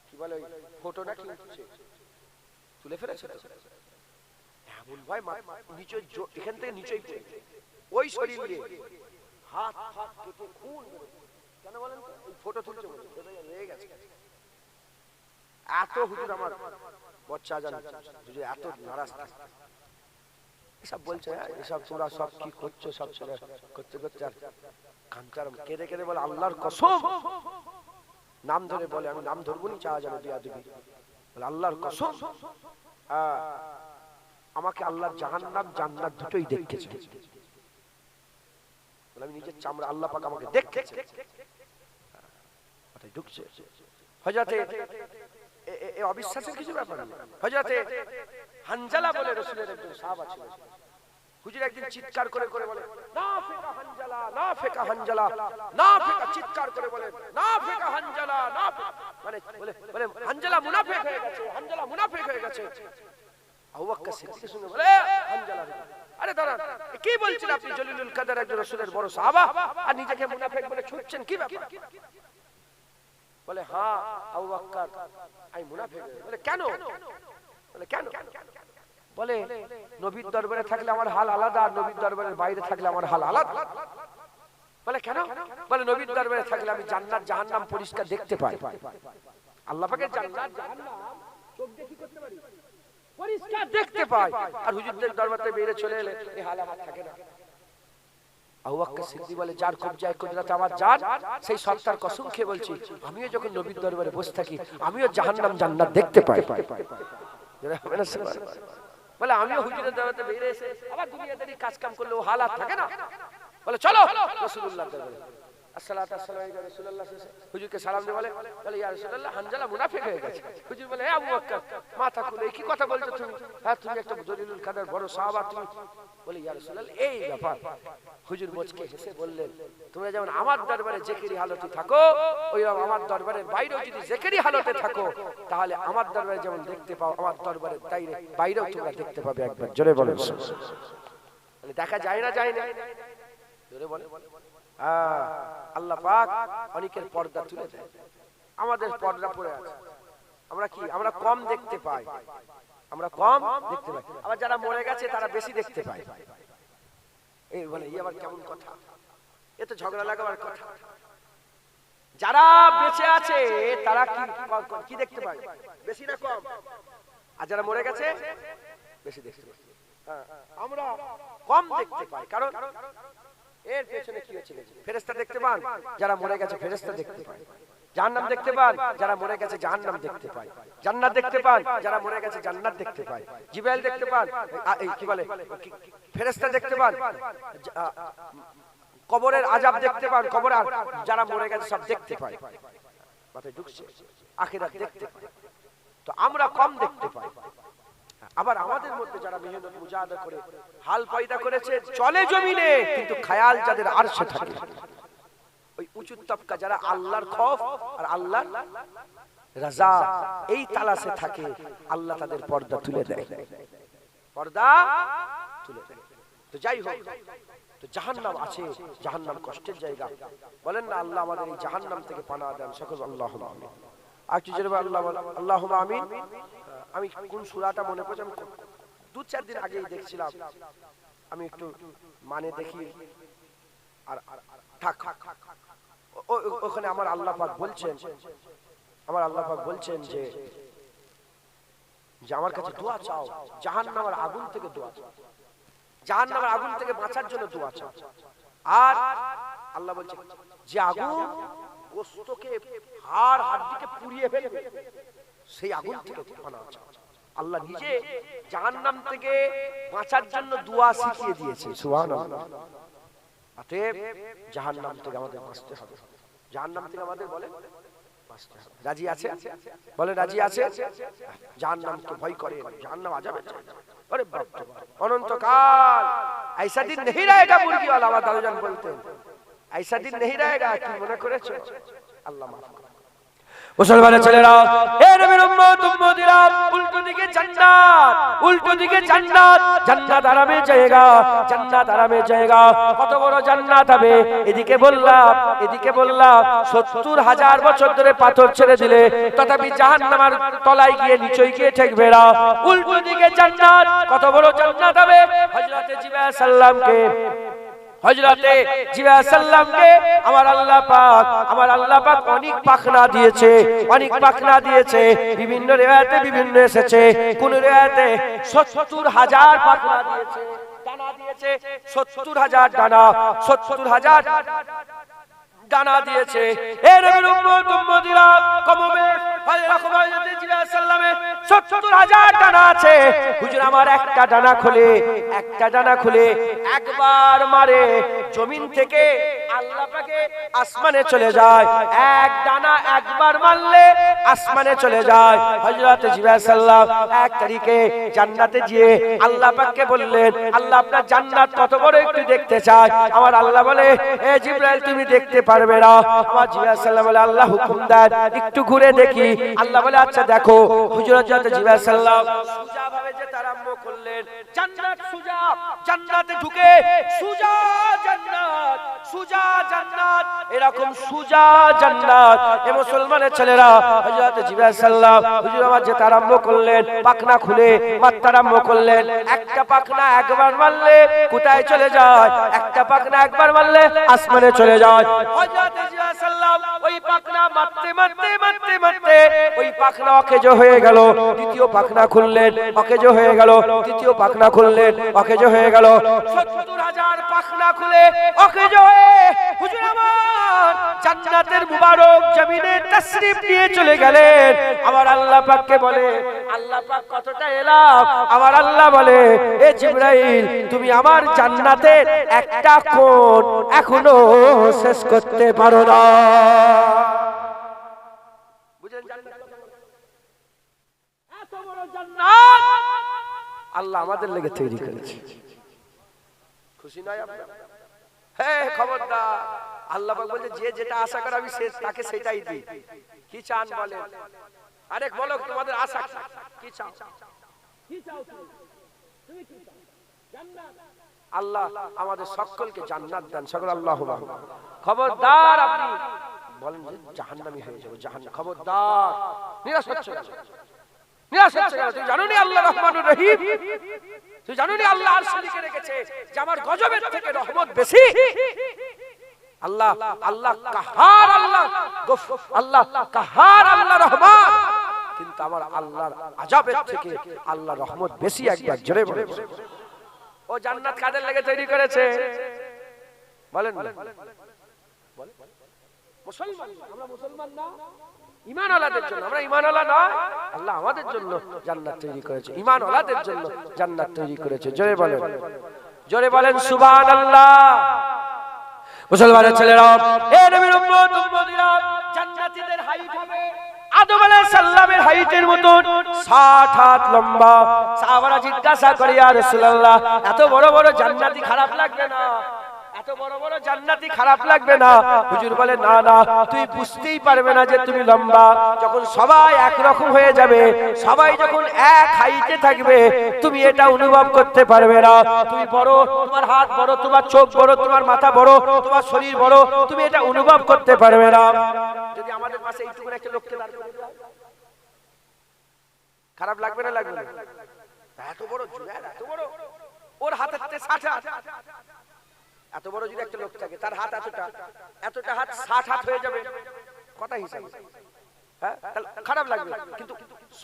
কি বলে ওই ফটোটা কি উঠছে তুলে ফেলেছে, এমন ভাই নিচে এখান থেকে নিচেই ওই শরীর দিয়ে হাত হাত কেটে খুন, কেন বলেন? ওই ফটো তুলছে বলে রেগে গেছে। এত হুজুর আমার বাচ্চা জান যদি এত নারাজ এসব বলছে, এসব তোমরা সব কি করছো, সব ছেলে করতে করতে আর কাঞ্চার কেঁদে কেঁদে বলে আল্লাহর কসম, নাম ধরে বলে, আমি নাম ধরবো নি, চাওয়া যাবে দিয়া দিবি, বলে আল্লাহর কসম আমাকে আল্লাহর জাহান্নাম জান্নাত দুটোই দেখেছে, বলে আমি নিজের চামড়া আল্লাহ পাক আমাকে দেখেছে, মাথায় ঢুকছে। হযরতে এ অবিশ্বাসের কিছু ব্যাপার না। হযরতে হানজালা বলে রাসূলের একজন সাহাবা ছিলেন, হুজুর একদিন চিৎকার করে করে বলে না ফেকা হানজালা, না ফেকা হানজালা, না ফেকা, চিৎকার করে বলে না ফেকা হানজালা, না মানে বলে বলে হানজালা মুনাফিক হয়ে গেছে, হানজালা মুনাফিক হয়ে গেছে। আবু বকর সিদ্দিক শুনে বলে হানজালা, আরে দাঁড়ান, কি বলছেন আপনি? জলিলুল কদর একজন রাসূলের বড় সাহাবা আর নিজেকে মুনাফিক বলে ছুটছেন, কি ব্যাপার? বলে হ্যাঁ আবু বকর আমি মুনাফিক। বলে কেন? বলে কেন? বলে নবীর দরবারে থাকলে আমার হাল আলাদা, আর নবীর দরবারের বাইরে থাকলে আমার হাল আলাদা। বলে কেন? বলে নবীর দরবারে থাকলে আমি জান্নাত জাহান্নাম পরিষ্কার দেখতে পাই, আল্লাহ পাকের জান্নাত জাহান্নাম চোখ দিয়ে কি করতে পারি? পরিষ্কার দেখতে পাই, আর হুজুরদের দরবারে বেরিয়ে চলে এলে এই হাল আমার থাকে না। আবু বকর সিদ্দিক বলে যার কবজায় কুদরত আমার জান, সেই সত্তার কসম খেয়ে বলছি আমিও যখন নবীর দরবারে বসে থাকি আমিও জাহান্নাম জান্নাত দেখতে পাই। বলে আমিও হুজুরের দরবারে বেরিয়ে এসে আবার দুনিয়াদারি কাজ কাম করলে ও হালাত থাকে না। বলে চলো রাসূলুল্লাহর দরবারে, আসসালাতু আসসালামু আলাইকা রাসূলুল্লাহ, হুজুরকে সালাম দিয়ে বলে বলে ইয়া রাসূলুল্লাহ হানজালা মুনাফিক হয়ে গেছে। হুজুর বলে হে আবু বকর মাথা খুলে কি কথা বলছো তুমি? হ্যাঁ তুমি একটা জলিলুল কদর বড় সাহাবা তুমি। বলে ইয়া রাসূলুল্লাহ এই ব্যাপার। হুজুর মুচকে হেসে বললেন তোমরা যেমন আমার দরবারে জিকিরি হালতে থাকো, ওইরকম আমার দরবারের বাইরেও যদি জিকিরি হালতে থাকো তাহলে আমার দরবারে যেমন দেখতে পাও আমার দরবারের বাইরেও তোমরা দেখতে পাবে। একবার জোরে বলেন বলে দেখা যায় না, যায় না, জোরে বলে। আল্লাহ পাক অনেকের পর্দা তুলে দেয়, আমাদের পর্দা পড়ে আছে, আমরা কি আমরা কম দেখতে পাই, আমরা কম দেখতে পাই, আবার যারা মরে গেছে তারা বেশি দেখতে পায়। এই বলে এই আবার কেমন কথা, এ তো ঝগড়া লাগাবার কথা। যারা বেঁচে আছে তারা কি দেখতে পায়? বেশি না কম? আর যারা মরে গেছে বেশি দেখতে পায়। আমরা কম দেখতে পাই, কারণ এর পেছনে কি হচ্ছে? ফেরেশতা দেখতে পান, যারা মরে গেছে ফেরেশতা দেখতে পায়। জাহান্নাম দেখতে পান, যারা মরে গেছে জাহান্নাম দেখতে পায়। জান্নাত দেখতে পান, যারা মরে গেছে জান্নাত দেখতে পায়। জিবরাইল দেখতে পান, এই কি বলে ফেরেশতা দেখতে পান। কবরের আযাব দেখতে পান, কবরে যারা মরে গেছে সব দেখতে পায়। মাথায় ঢুকছে? আখিরাত দেখতে পায়। তো আমরা কম দেখতে পাই। আবার আমাদের মধ্যে যারা মেহনত মুজাহাদা করে হাল পয়দা করেছে চলে জমিনে, কিন্তু খায়াল যাদের আরশে থাকে, ওই উঁচু তবকা যারা আল্লাহর খৌফ আর আল্লাহর রাজা এই তালাশে থাকে, আল্লাহ তাদের পর্দা তুলে দেয়, পর্দা তুলে দেয়। তো যাই হোক, তো জাহান্নাম আছে, জাহান্নাম কষ্টের জায়গা। বলেন না আল্লাহ আমাদের এই জাহান্নাম থেকে পানাহ দেন, সকল আল্লাহুম্মা আমিন। আর কি জোরে আল্লাহ আল্লাহুম্মা আমিন। আমি কোন সূরাটা মনে পড়ছে, আমি 2-4 দিন আগেই দেখছিলাম, আমি একটু মানে দেখি আর থাক। ওখানে আমার আল্লাহ পাক বলছেন, আমার আল্লাহ পাক বলছেন যে আমার কাছে দোয়া চাও, জাহান্নামের আগুন থেকে দোয়া চাও, জাহান্নামের আগুন থেকে বাঁচার জন্য দোয়া চাও। আর আল্লাহ বলছেন যে আগুন গোশতকে হাড় হাড্ডিকে পুড়িয়ে ফেলবে, সেই আগুন থেকে পানাহ চাও। আল্লাহ নিজে জাহান্নাম থেকে বাঁচার জন্য দোয়া শিখিয়ে দিয়েছে, সুবহানাল্লাহ। অতএব জাহান্নাম থেকে আমাদের বাঁচতে হবে, জাহান্নাম থেকে আমাদের বলে বাঁচতে হবে। রাজি আছে? বলে রাজি আছে? জাহান্নামকে ভয় করে, জাহান্নাম আযাবে, আরে বাপ রে বাপ, অনন্তকাল ऐसा दिन नहीं रहेगा, মুরগি वाला আমার দাদুজান বলতেন, ऐसा दिन नहीं रहेगा। কি মনে করেছো? আল্লাহ মাফ করে। মুসলমানের ছেলেরা, হে নবীর উম্মত উম্মতিরা, উল্টো দিকে জান্নাত, উল্টো দিকে জান্নাত, জান্নাত আরামে জায়গা, জান্নাত আরামে জায়গা। কত বড় জান্নাত হবে, এদিকে বললাম 70,000 বছর ধরে পাথর ছেড়ে দিলে তথাপি জাহান্নামের তলায় গিয়ে নিচে গিয়ে ঠেকবে না। উল্টো দিকে জান্নাত, কত বড় জান্নাত হবে। হযরত জিবরাইল সাল্লামকে হযরতে জিবরাইল সাল্লামকে আমার আল্লাহ পাক অনেক পাখনা দিয়েছে, অনেক পাখনা দিয়েছে। বিভিন্ন রিওয়ায়াতে বিভিন্ন এসেছে, কোন রিওয়ায়াতে ৭০,০০০ পাখনা দিয়েছে, ডানা দিয়েছে ৭০,০০০ ডানা, ৭০,০০০ ডানা দিয়েছে। এর উম্মত উম্মতিরা কমবেশ এরকম হযরত জিবরাইল সাল্লামের ৭০,০০০ ডানা আছে। হুজুর আমার একটা ডানা খুলে একবার মারে জমিন থেকে আল্লাহ পাকে আসমানে চলে যায়। এক ডানা একবার মারলে আসমানে চলে যায়। হযরত জিবরাইল সাল্লাম এক তারিখে জান্নাতে গিয়ে আল্লাহ পাককে বললেন, আল্লাহ আপনার জান্নাত কত বড় একটু দেখতে চাই। আমার আল্লাহ বলে, এ জিবরাইল তুমি দেখতে পারবে না। আমার জিবরাইল সাল্লাম বলে, আল্লাহ হুকুম দেন একটু ঘুরে দেখি। আল্লাহ বলে, আচ্ছা দেখো। হুজুর হযরত জিবরাইল সাল্লাম সুজা ভাবে যে আরম্ভ করলেন, জান্নাত সুজা, জান্নাতে ঢুকে সুজা জান্নাত, সুজা জান্নাত, এরকম সুজা জান্নাত। এ মুসলমানের ছেলেরা হযরত জিবরাইল সাল্লাম হুজুর আমার যে আরম্ভ করলেন, পাখনা খুলে মারতে আরম্ভ করলেন। একটা পাখনা একবার মারলে কোথায় চলে যায়? একটা পাখনা একবার মারলে আসমানে চলে যায়। হযরত জিবরাইল সাল্লাম ওই পাখনা মারতে মারতে মারতে মারতে ওই পাখনা অকেজো হয়ে গেল। দ্বিতীয় পাখনা খুললেন, অকেজো হয়ে গেল। তৃতীয় পাখনা খুললেন, অকেজো হয়ে গেল। ৭০,০০০ পাখনা খুলে অকেজো হয়ে হুজুর আমার জান্নাতের মুবারক জমিনে তাশরিফ নিয়ে চলে গেলেন। আমার আল্লাহ পাককে বলে, আল্লাহ পাক কতটা এলাম? আমার আল্লাহ বলে, এ জিবরাইল তুমি আমার জান্নাতের একটা কোণ এখনো শেষ করতে পারো না। বুঝলেন? এত বড় জান্নাত আল্লাহ আমাদের লেগে তৈরি করেছে। খুশি নয় আপনারা? হ্যাঁ, খবরদার। আল্লাহ পাক বলছে, যে যেটা আশা করে আমি তাকে সেটাই দিই। কি চান বলেন? আরে বলো তোমাদের আশা কি চাও? কি চাও তুমি? কি চাও? জান্নাত। আল্লাহ আমাদের সকলকে জান্নাত দেন, সকল আল্লাহুম্মা। খবরদার আপনি বলেন যে জাহান্নামী হয়ে যাব, জাহান্নাম। খবরদার, নিরাশ হচ্ছে না, নিরাশ হচ্ছে না। তুমি জানো না আল্লাহ রহমানুর রহিম? তুমি জানো না আল্লাহ আরশে লিখে রেখেছে যে আমার গজবের থেকে রহমত বেশি? আল্লাহ আল্লাহ কাহার, আল্লাহ কাহার, আল্লাহ রহমান। কিন্তু আমার আল্লাহর আযাবের থেকে আল্লাহর রহমত বেশি। একবার জোরে বলেন। ও জান্নাত কাদের লেগে তৈরি করেছে বলেন না? মুসলমান। আমরা মুসলমান না, ঈমানওয়ালাদের জন্য। আমরা ঈমানওয়ালা না, আল্লাহ আমাদের জন্য জান্নাত তৈরি করেছে, ঈমানওয়ালাদের জন্য জান্নাত তৈরি করেছে। জোরে বলেন, জোরে বলেন সুবহানাল্লাহ। মুসলমানের ছেলেরা, এ নবীর উম্মত উম্মতিরা, জান্নাতীদের হাইট হবে আদম আলাইহিস সালামের হাইটের মতন 60 হাত লম্বা। সাহাবারা জিজ্ঞাসা করে, ইয়া রাসূলুল্লাহ এত বড় বড় জান্নাতি খারাপ লাগবে না? এত বড় বড় জান্নাতি খারাপ লাগবে না? হুজুর বলে, না না, তুই বুঝতেই পারবে না যে তুমি লম্বা। যখন সবাই এক রকম হয়ে যাবে, সবাই যখন এক হাইটে থাকবে, তুমি এটা অনুভব করতে পারবে না। তুমি বড়, তোমার হাত বড়, তোমার চোখ বড়, তোমার মাথা বড়, তোমার শরীর বড়, তুমি এটা অনুভব করতে পারবে না। যদি আমাদের পাশে এইটুকু একটা লোককে দাঁড় করে দাও, খারাপ লাগবে না? লাগবে না? এত বড় জুয়ার, এত বড়, ওর হাতে 60 হাত। এত বড় যদি একটা লোক থাকে, তার হাত এতটা, এতটা হাত 60 হাত হয়ে যাবে, কথা হিসাবে। হ্যাঁ, খারাপ লাগবে। কিন্তু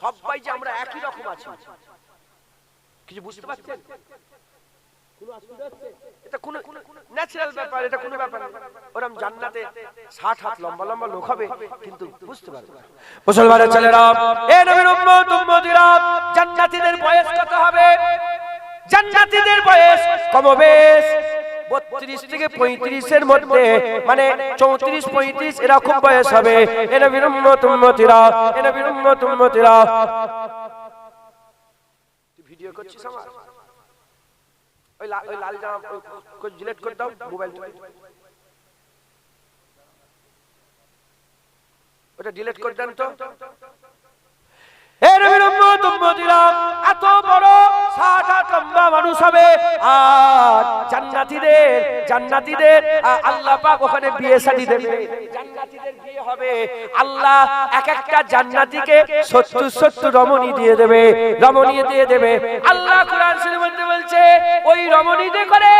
সবাই যে আমরা একই রকম আছি, কিছু বুঝতে পারছেন? কোনো অসুবিধা হচ্ছে? এটা কোনো ন্যাচারাল ব্যাপার, এটা কোনো ব্যাপার না। ওরকম জান্নাতে 60 হাত লম্বা লম্বা লোক হবে, কিন্তু বুঝতে পারবে না। মুসলমানের ছেলেরা, এ নবীর উম্মত উম্মতিরা, জান্নাতীদের বয়স কত হবে? জান্নাতীদের বয়স কমবেশ 32 থেকে 35 এর মধ্যে, মানে 34-35 এরকম বয়স হবে। এ নবীর উম্মত উম্মতিরা, এ নবীর উম্মত উম্মতিরা। তুই ভিডিও করছিস আমার? ওই লাল জামা কো ডিলিট করে দাও মোবাইলটা, ওটা ডিলিট করে দেন তো। এ নবীর উম্মত উম্মতিরা, এত বড় 60 হাত লম্বা মানুষ হবে। আর জান্নাতীদের আল্লাহ পাক ওখানে বিয়ে শাদী দেবে, জান্নাতীদের বিয়ে হবে। আল্লাহ এক একটা জান্নাতীকে 70 রমণী দিয়ে দেবে। আল্লাহ কোরআন শরীফের মধ্যে বলছে ওই রমণীদের করে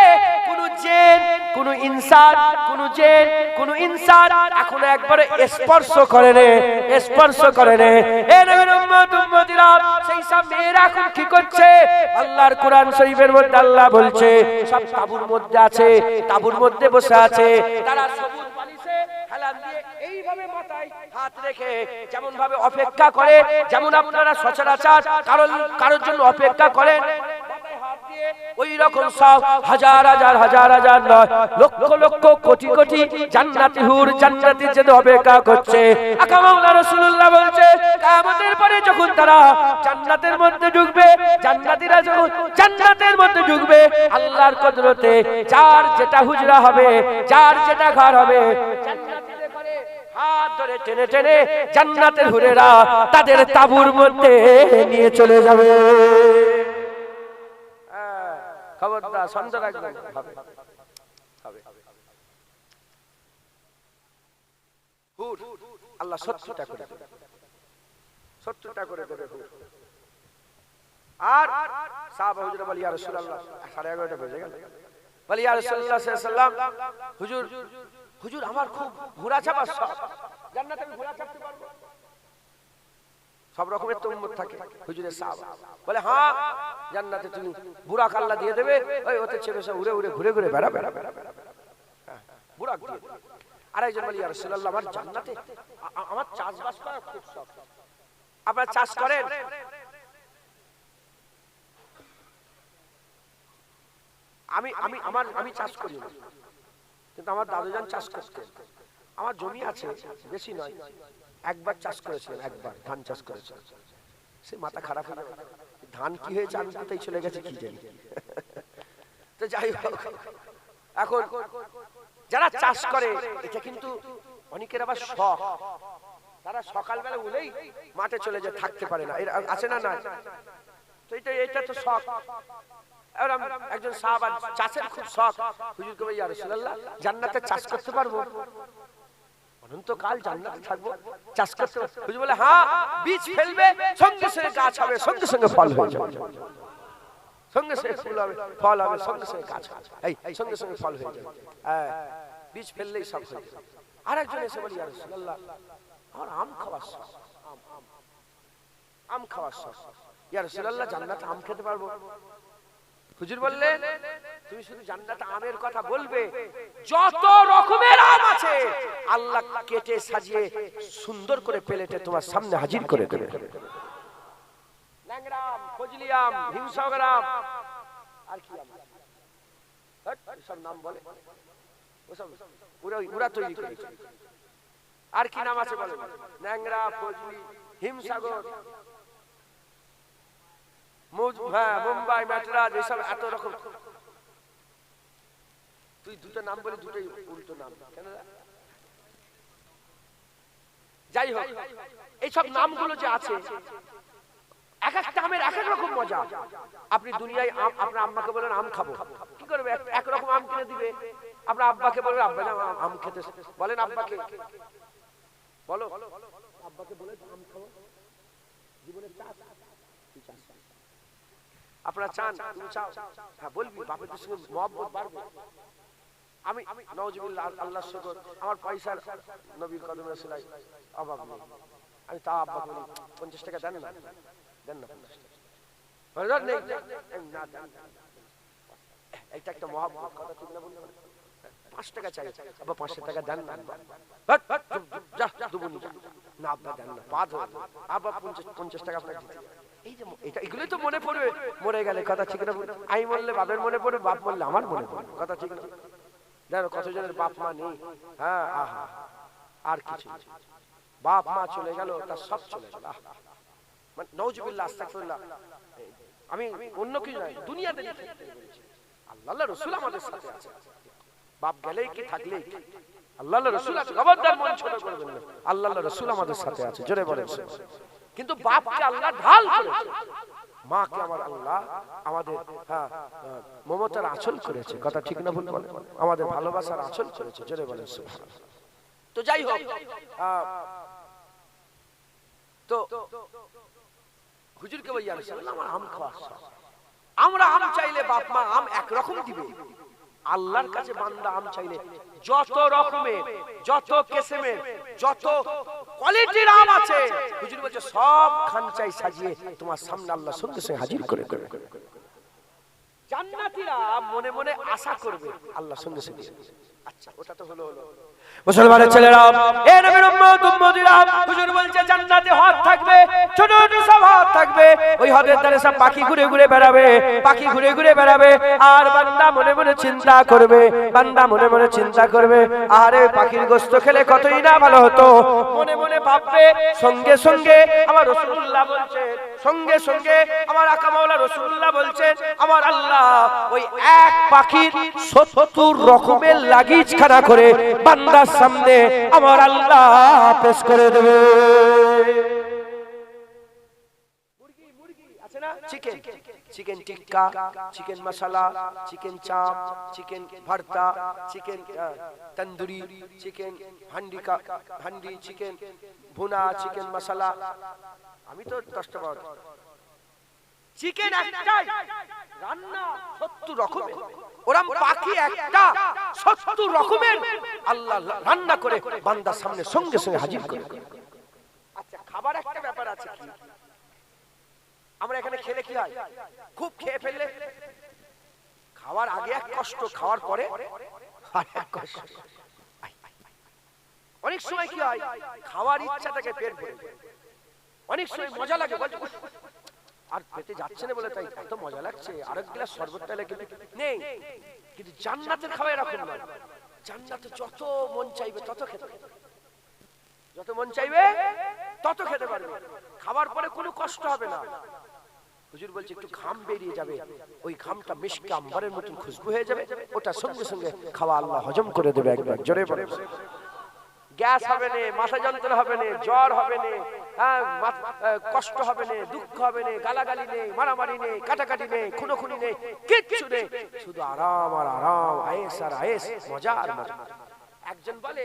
কোন জিন কোন ইনসান এখনো একবারে স্পর্শ করে নে। এ নবীর উম্মতিরা, সেই সব মেয়েরা এখন কি করছে? আল্লাহর কোরআন শরীফের মধ্যে আল্লাহ বলছে সব তাঁবুর মধ্যে বসে আছে। তারা সবুজ বালিশে হেলান দিয়ে এইভাবে মাথায় হাত রেখে যেমন ভাবে অপেক্ষা করে, যেমন আপনারা সচরাচর কারোর জন্য অপেক্ষা করেন, ওই রকম সব হাজার নয়, লক্ষ কোটি জান্নাতি হুর জান্নাতীর জন্য অপেক্ষা করছে। আকা মাওলা রাসূলুল্লাহ বলছে কিয়ামতের পরে যখন তারা জান্নাতের মধ্যে ঢুকবে, জান্নাতীরা যখন জান্নাতের মধ্যে ঢুকবে, আল্লাহর কুদরতে যার যেটা হুজরা হবে, যার যেটা ঘর হবে, জান্নাতীদের করে হাত ধরে টেনে জান্নাতের হুরেরা তাদের তাঁবুর মধ্যে নিয়ে চলে যাবে। খবরদার সন্দেহ রাখবেন, হবে। হুর আল্লাহ 70টা করে দেবে হুর। আর সাহাবা হুজুর বলি ইয়া রাসূলুল্লাহ 11:30 বেজে গেল, বলি ইয়া রাসূলুল্লাহ সাল্লাল্লাহু আলাইহি ওয়াসাল্লাম, হুজুর আমার খুব ঘোড়া চাপার শখ, জান্নাতে আমি ঘোড়া চাপতে পারবো? সব রকমের তো উম্মত থাকে হুজুরের সাহাবা বলে হ্যাঁ, জান্নাতে তুমি বুরাক আল্লাহ দিয়ে দেবে, ওই ওতে চেপে সব উড়ে ঘুরে বেড়া বুরাক দিয়ে দেবে। আরেকজন বলি ইয়া রাসূলুল্লাহ আমার জান্নাতে আমার চাষবাস করার খুব শখ। আপনারা চাষ করেন? আমি চাষ করি না, কিন্তু আমার দাদুজান চাষ করতেন। আমার জমি আছে, বেশি নয়, একবার চাষ করেছিলেন, একবার ধান চাষ করেছেন। সে মাথা খারাপ হয়ে গেল, ধান কি হয়েছে আমি কোথায় চলে গেছে কি জানি। তো যাই হোক, এখন যারা চাষ করে এটা কিন্তু অনেকের আবার শখ, তারা সকালবেলা উঠেই মাঠে চলে যায়, থাকতে পারে না, আছে না? না, তো এটা তো শখ। একজন সাহাবা চাষের খুব শখ, হুজুরকে বলে ইয়া রাসূলুল্লাহ জান্নাতে চাষ করতে পারবো? অনন্তকাল জান্নাতে থাকবো, চাষ করতে? হুজুর বলে হ্যাঁ, বীজ ফেলবে সঙ্গে সঙ্গে গাছ হবে, সঙ্গে সঙ্গে ফল হয়ে যাবে, সঙ্গে সঙ্গে ফুল হবে, ফল হবে, সঙ্গে সঙ্গে গাছ হবে, এই সঙ্গে সঙ্গে ফল হয়ে যাবে। হ্যাঁ, বীজ ফেললেই সব হয়ে যাবে। আরেকজন এসে বলে ইয়া রাসূলুল্লাহ আমার আম খাওয়ার শখ, ইয়া রাসূলুল্লাহ জান্নাতে আম খেতে পারবো? হুজুর বললেন তুমি শুধু জান্নাতে আমের কথা বলবে, যত রকমের আম আছে আল্লাহ কেটে সাজিয়ে সুন্দর করে প্লেটে তোমার সামনে হাজির করে দেবে। ল্যাংড়া আম, ফজলি আম, হিমসাগর আম, আর কি আম সব নাম বলে, ওসব ওরা তৈরি করেছে। আর কি নাম আছে বলে? ল্যাংড়া, ফজলি, হিমসাগর, মুম্বাই, ম্যাট্রাস, এসব এত রকম। তুই দুটো নাম বলে দুটোই উল্টো নাম কেন? যাই হোক, এইসব নামগুলো যে আছে, এক একটা আমের এক এক রকম মজা। আপনি দুনিয়ায় আপনার আম্মাকে বলেন আম খাবো, কি করবে? একরকম আম কিনে দিবে। আপনার আব্বাকে বলবে আব্বা আম খেতে, বলেন আব্বাকে, বলো আব্বাকে বলে আম খাবো, জীবনে চাষ আপনারা চান, তুমি চাও, হ্যাঁ বলবি, বাপের সঙ্গে মহব্বত বাড়বে। আমি নাউজুবিল্লাহ, আল্লাহর শুকর, আমার পয়সার নবীর কদমে সেলাই অভাব নেই, আমি তা আব্বা বলি 50 টাকা দেন না 50 টাকা নেই, এইটা একটা মহব্বত, কথা ঠিক না? বলি 5 টাকা চাই, আব্বা 500 টাকা দেন না, যা দুবনি না আব্বা দেন না, বাদ হবে, আব্বা 50 টাকা আপনাকে দিতে। এই যে এটা, এগুলোই তো মনে পড়বে মরে গেলে, কথা ঠিক না? আমি বললে বাপের মনে পড়বে, বাপ বললে আমার মনে পড়বে, কথা ঠিক না? দেখো কতজনের বাপ মা নেই, হ্যাঁ, আহা, আর কিছু বাপ মা চলে গেল, তার সব চলে গেল, মানে নাউজুবিল্লাহ, আস্তাগফিরুল্লাহ। আমি অন্য কিছু নয়, দুনিয়াতে আল্লাহর রাসূল আমাদের সাথে আছে, বাপ গেলেই কি থাকলেই কি, আল্লাহর রাসূল আছে, খবরদার মন ছোট করবেন না, আল্লাহর রাসূল আমাদের সাথে আছে, জোরে বলেন। কিন্তু বাপকে আল্লাহ ঢাল করেছে, মাকে আমার আল্লাহ আমাদের মমতার আঁচল করেছে, কথা ঠিক না ভুল বলে, আমাদের ভালোবাসার আঁচল করেছে, জোরে বলেন সুবহানাল্লাহ। তো যাই হোক, তো হুজুরকে বলি আমার আম খাওয়া, আমরা আম চাইলে বাপ মা আম একরকম দিবে, আল্লাহর কাছে বান্দা আম চাইলে যত রকমের, যত কিসমের, যত কোয়ালিটির আম আছে, হুজুর বলছে সব খানচাই সাজিয়ে তোমার সামনে আল্লাহ সঙ্গে সঙ্গে হাজির করে করে। জান্নাতীরা মনে মনে আশা করবে, আল্লাহ সঙ্গে সঙ্গে। আচ্ছা, ওটা তো হলো মুসলমানের ছেলেরা, এ নবীর উম্মত উম্মতিরা, হুজুর বলছে জান্নাতে হদ থাকবে, ছোট ছোট সব হদ থাকবে, ওই হদের ধারে সব পাখি ঘুরে ঘুরে বেড়াবে, পাখি ঘুরে ঘুরে বেড়াবে, আর বান্দা মনে মনে চিন্তা করবে, বান্দা মনে মনে চিন্তা করবে, আরে পাখির গোশত খেলে কতই না ভালো হতো, মনে মনে ভাববে। সঙ্গে সঙ্গে আমার রাসূলুল্লাহ বলছেন, সঙ্গে সঙ্গে আমার আকা মাওলা রাসূলুল্লাহ বলছেন, আমার আল্লাহ ওই এক পাখির ৭০ রকমের লাগেজ খানা করে বান্দার সামনে আমার আল্লাহ পেশ করে দেবে। মুরগি আছে না, চিকেন, চিকেন টিক্কা, চিকেন মশলা, চিকেন চাপ, চিকেন ভর্তা, chicken tandoori, chicken handi, chicken ভুনা, চিকেন মশলা, আমি তো 10টা চিকেন একটাই রান্না ৭০ রকমের, ওরম পাখি একটা ৭০ রকমের আল্লাহ রান্না করে বান্দার সামনে সঙ্গে সঙ্গে হাজির করে। আচ্ছা, খাবার একটা ব্যাপার আছে, কি আমরা এখানে খেলে কি হয়, খুব খেয়ে ফেললে খাওয়ার আগে এক কষ্ট, খাওয়ার পরে আর এক কষ্ট। অনেক সময় কি হয়, খাওয়ার ইচ্ছাটাকে পেট ভরে, অনেক সময় মজা লাগে, বলছে আর পেটে যাচ্ছে না বলে তাই এত মজা লাগছে, আরেক গ্লাস শরবত পেলে কিন্তু নেই। কিন্তু জান্নাতের খাওয়া এরকম নয়, জান্নাতে যত মন চাইবে তত খেতে, যত মন চাইবে তত খেতে পারবে, খাবার পরে কোনো কষ্ট হবে না। হুজুর বলছে একটু ঘাম বেরিয়ে যাবে, ওই ঘামটা মিশকে আম্বারের মতন খুশবু হয়ে যাবে, ওটা সঙ্গে সঙ্গে খাওয়া আল্লাহ হজম করে দেবে। একবার জোরে বলে, গ্যাস হবে না, মাথা যন্ত্রণা হবে না, জ্বর হবে না, কষ্ট হবে না, দুঃখ হবে না, গালাগালি নেই, মারামারি নেই, কাটাকাটি নেই, খুনোখুনি নেই, কিচ্ছু নেই, শুধু আরাম আর আরাম, আয়েশ আর আয়েশ, মজা আর মজা। একজন বলে,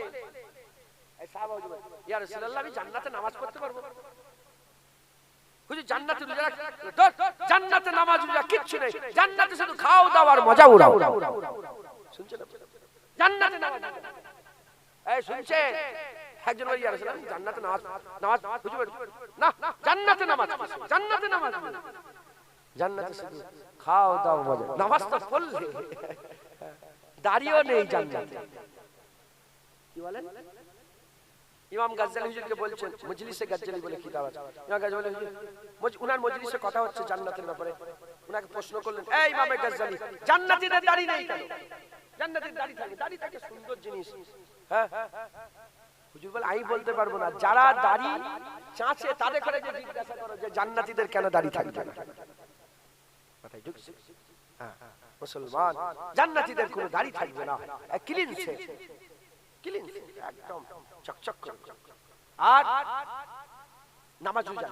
ইয়া রাসূলুল্লাহ আমি জান্নাতে নামাজ পড়তে পারবো? হুজুর জান্নাতে রোজা রাখ, জান্নাতে নামাজ রোজা কিচ্ছু নেই, জান্নাতে শুধু খাও দাও আর মজা উড়াও। শুনছেন জান্নাতে নামাজ, এই শুনছে একজন বলে ইয়া রাসূলুল্লাহ জান্নাতে নামাজ হুজুর না, জান্নাতে নামাজ, জান্নাতে নামাজ, জান্নাতে শুধু খাও দাও মজা, নামাজ তো পড়লে দাড়িও নেই জান্নাতে। কি বলেন? ইমাম গাজ্জালি হুজুরকে বলছেন, মজলিসে গাজ্জালি বলে কিতাব আছে, ইমাম গাজ্জালি হুজুর উনার মজলিসে কথা হচ্ছে জান্নাতের ব্যাপারে, উনাকে প্রশ্ন করলেন, এই ইমাম গাজ্জালি জান্নাতীদের দাড়ি নেই কেন? জান্নাতের দাড়ি থাকে, দাড়ি থাকে সুন্দর জিনিস। হ্যাঁ, হুজুর বলে আমি বলতে পারবো না, যারা দাড়ি চাঁচে তাদের করে যে জিজ্ঞাসা করো যে জান্নাতীদের কেন দাড়ি থাকবে না। কথাই ঢুকছে? হ্যাঁ, মুসলমান জান্নাতীদের কোনো দাড়ি থাকবে না, ক্লিন শেভ, ক্লিন একদম চকচক করে, আর নামাজ রোজা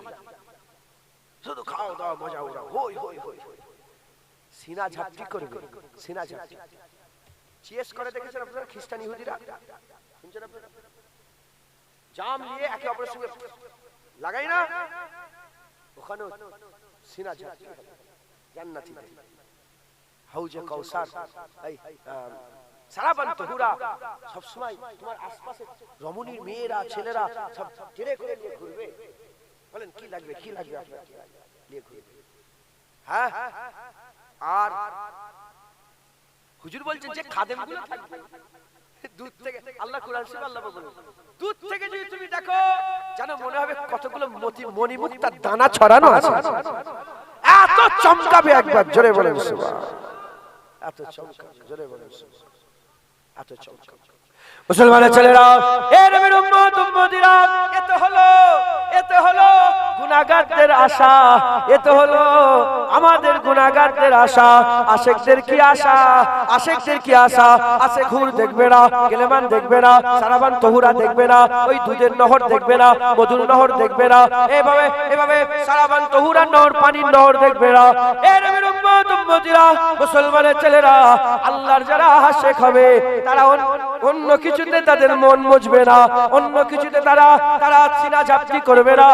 শুধু খাও দাও মজা উড়াও, হই হই হই, সিনা ঝাপটি করবে, সিনা ঝাপটি চিয়েস করে, দেখেছেন আপনারা খ্রিস্টান ইহুদিরা? শুনছেন আপনারা? জাম নিয়ে একে অপরের সঙ্গে লাগাই না, ওখানে সিনা ঝাপটি জান্নাতীদের। হাউজে কাউসার, এই সারাবান তহুরা, সব সময় তোমার আশপাশে রমণীর মেয়েরা ছেলেরা সব ঘিরে করে নিয়ে ঘুরবে, বলেন কি লাগবে, কি লাগবে আপনার নিয়ে ঘুরবে। হ্যাঁ, আর হুজুর বলছেন যে খাদেমগুলো থাকবে দূর থেকে, আল্লাহ কুরআন শরীফে আল্লাহ বলেন, দূর থেকে যদি তুমি দেখো যেন মনে হবে কতগুলো মণিমুক্তার দানা ছড়ানো আছে, এত চমকাবে। একবার জোরে বলেন সুবহানাল্লাহ, এত চমকাবে, জোরে বলেন সুবহানাল্লাহ, এত চমকাবে। মুসলমানের ছেলেরা, এ নবীর উম্মত উম্মতিরা, এতে হলো গুনাহগারদের আশা, এ তো হলো আমাদের গুনাহগারদের আশা। আশিকদের কি আশা, আশিকদের কি আশা? আশিক হুর দেখবে না, কেলেমান দেখবে না, সারাবান তহুরা দেখবে না, ওই দুধের নহর দেখবে না, মধুর নহর দেখবে না, এভাবে এভাবে সারাবান তহুরার নহর, পানির নহর দেখবে না। এর উম্মত উম্মতিরা, মুসলমানের ছেলেরা, আল্লাহর যারা আশিক হবে তারা অন্য কিছুতে তাদের মন মজবে না, অন্য কিছুতে তারা সিনা ঝাপটি করবে না।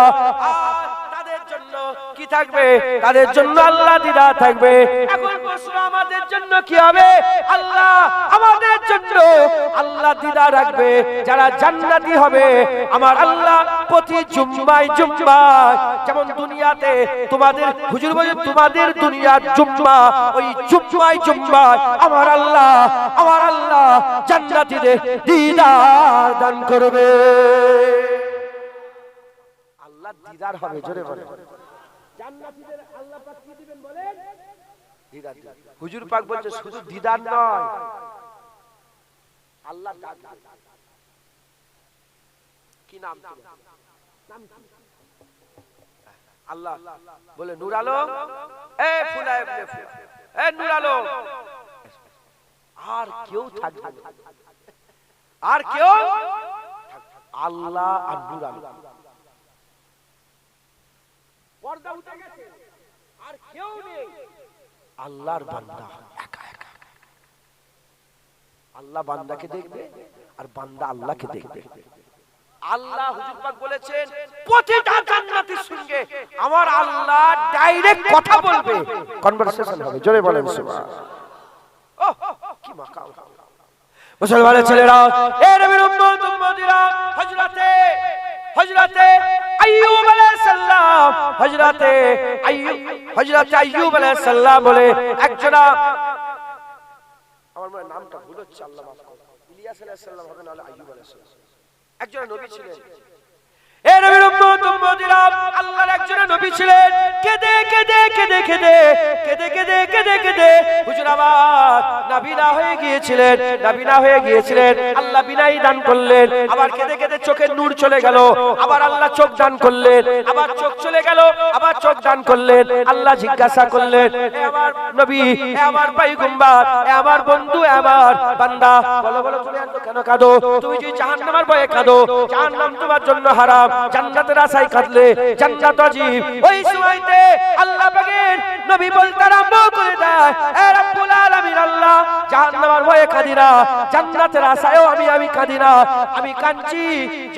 তাদের জন্য কি থাকবে? তাদের জন্য আল্লাহ দিদা থাকবে। এখন প্রশ্ন আমাদের জন্য কি হবে? আল্লাহ আমাদের জন্য আল্লাহ দিদা রাখবে। যারা জান্নাতি হবে আমার আল্লাহ প্রতি জুম্মায় জুম্মায়, যেমন দুনিয়াতে তোমাদের হুজুর বলে তোমাদের দুনিয়ার জুম্মা, ওই জুম্মায় জুম্মায় আমার আল্লাহ জান্নাতীদের দিদার দান করবে। আল্লাহ দিদার হবে, জোরে বলে। জান্নাতীদের আল্লাহ পাক কি দিবেন বলেন? দিদার। হুজুর পাক বলছে শুধু দিদার নয়, আল্লাহ ডাক। কি নাম? নাম কি? আল্লাহ বলে নূর আলম, এ ফুলা ইবনে ফুলা, এ নূর আলম। আর কেউ থাকবে না, আর কেউ, আল্লাহ আর নূর আলম। পর্দা উঠে গেছে, আর কেউ নেই, আল্লাহর বান্দা একা একা। আল্লাহ বান্দাকে দেখবে আর বান্দা আল্লাহকে দেখবে। আল্লাহ হুজুর পাক বলেছেন প্রতিটা জান্নাতীর সঙ্গে আমার আল্লাহ ডাইরেক্ট কথা বলবে, কনভারসেশন হবে, জোরে বলেন সুবহানাল্লাহ। ওহ কি মাকাম! মুসলমানের ছেলেরা, এ নবীর উম্মত উম্মতিরা, হযরতে আইয়ুব আলাইহিস সালাম, হযরতে আইয়ুব আলাইহিস সালাম বলে একজনা, আমার মনে নামটা ভুল হচ্ছে, আল্লাহ মাফ করুন, ইলিয়াস আলাইহিস সালাম হবে না, আইয়ুব আলাইহিস সালাম একজন নবী ছিলেন। এ নবীর উম্মত উম্মতিরা, আল্লাহর একজন নবী ছিলেন। কেঁদে কেঁদে কেঁদে কেঁদে কেঁদে কেঁদে কেঁদে কেঁদে হুজুর আবার নাবিনা হয়ে গিয়েছিলেন, নাবিনা হয়ে গিয়েছিলেন। আল্লাহ বিনাই দান করলেন। আবার কেঁদে কেঁদে চোখের নূর চলে গেল, আবার আল্লাহ চোখ দান করলেন। আবার চোখ চলে গেল, আবার চোখ দান করলেন। আল্লাহ জিজ্ঞাসা করলেন, এ আমার নবী, এ আমার পয়গম্বর, এ আমার বন্ধু, এ আমার বান্দা, বলো বলো তুমি এত কেন কাঁদো? তুমি যে জাহান্নামের ভয়ে কাঁদো, জাহান্নাম তোমার জন্য হারাম, জান্নাতের আশায় কাঁদলে জান্নাত ওয়াজিব। ওই সময়তে আল্লাহ পাকের নবী বলতে আরম্ভ করে দেয়, এ রব্বুল আলামিন আল্লাহ, জাহান্নামের ভয়ে কাঁদি না, জান্নাতের আশায়ও আমি কাঁদি না। আমি কাঁদছি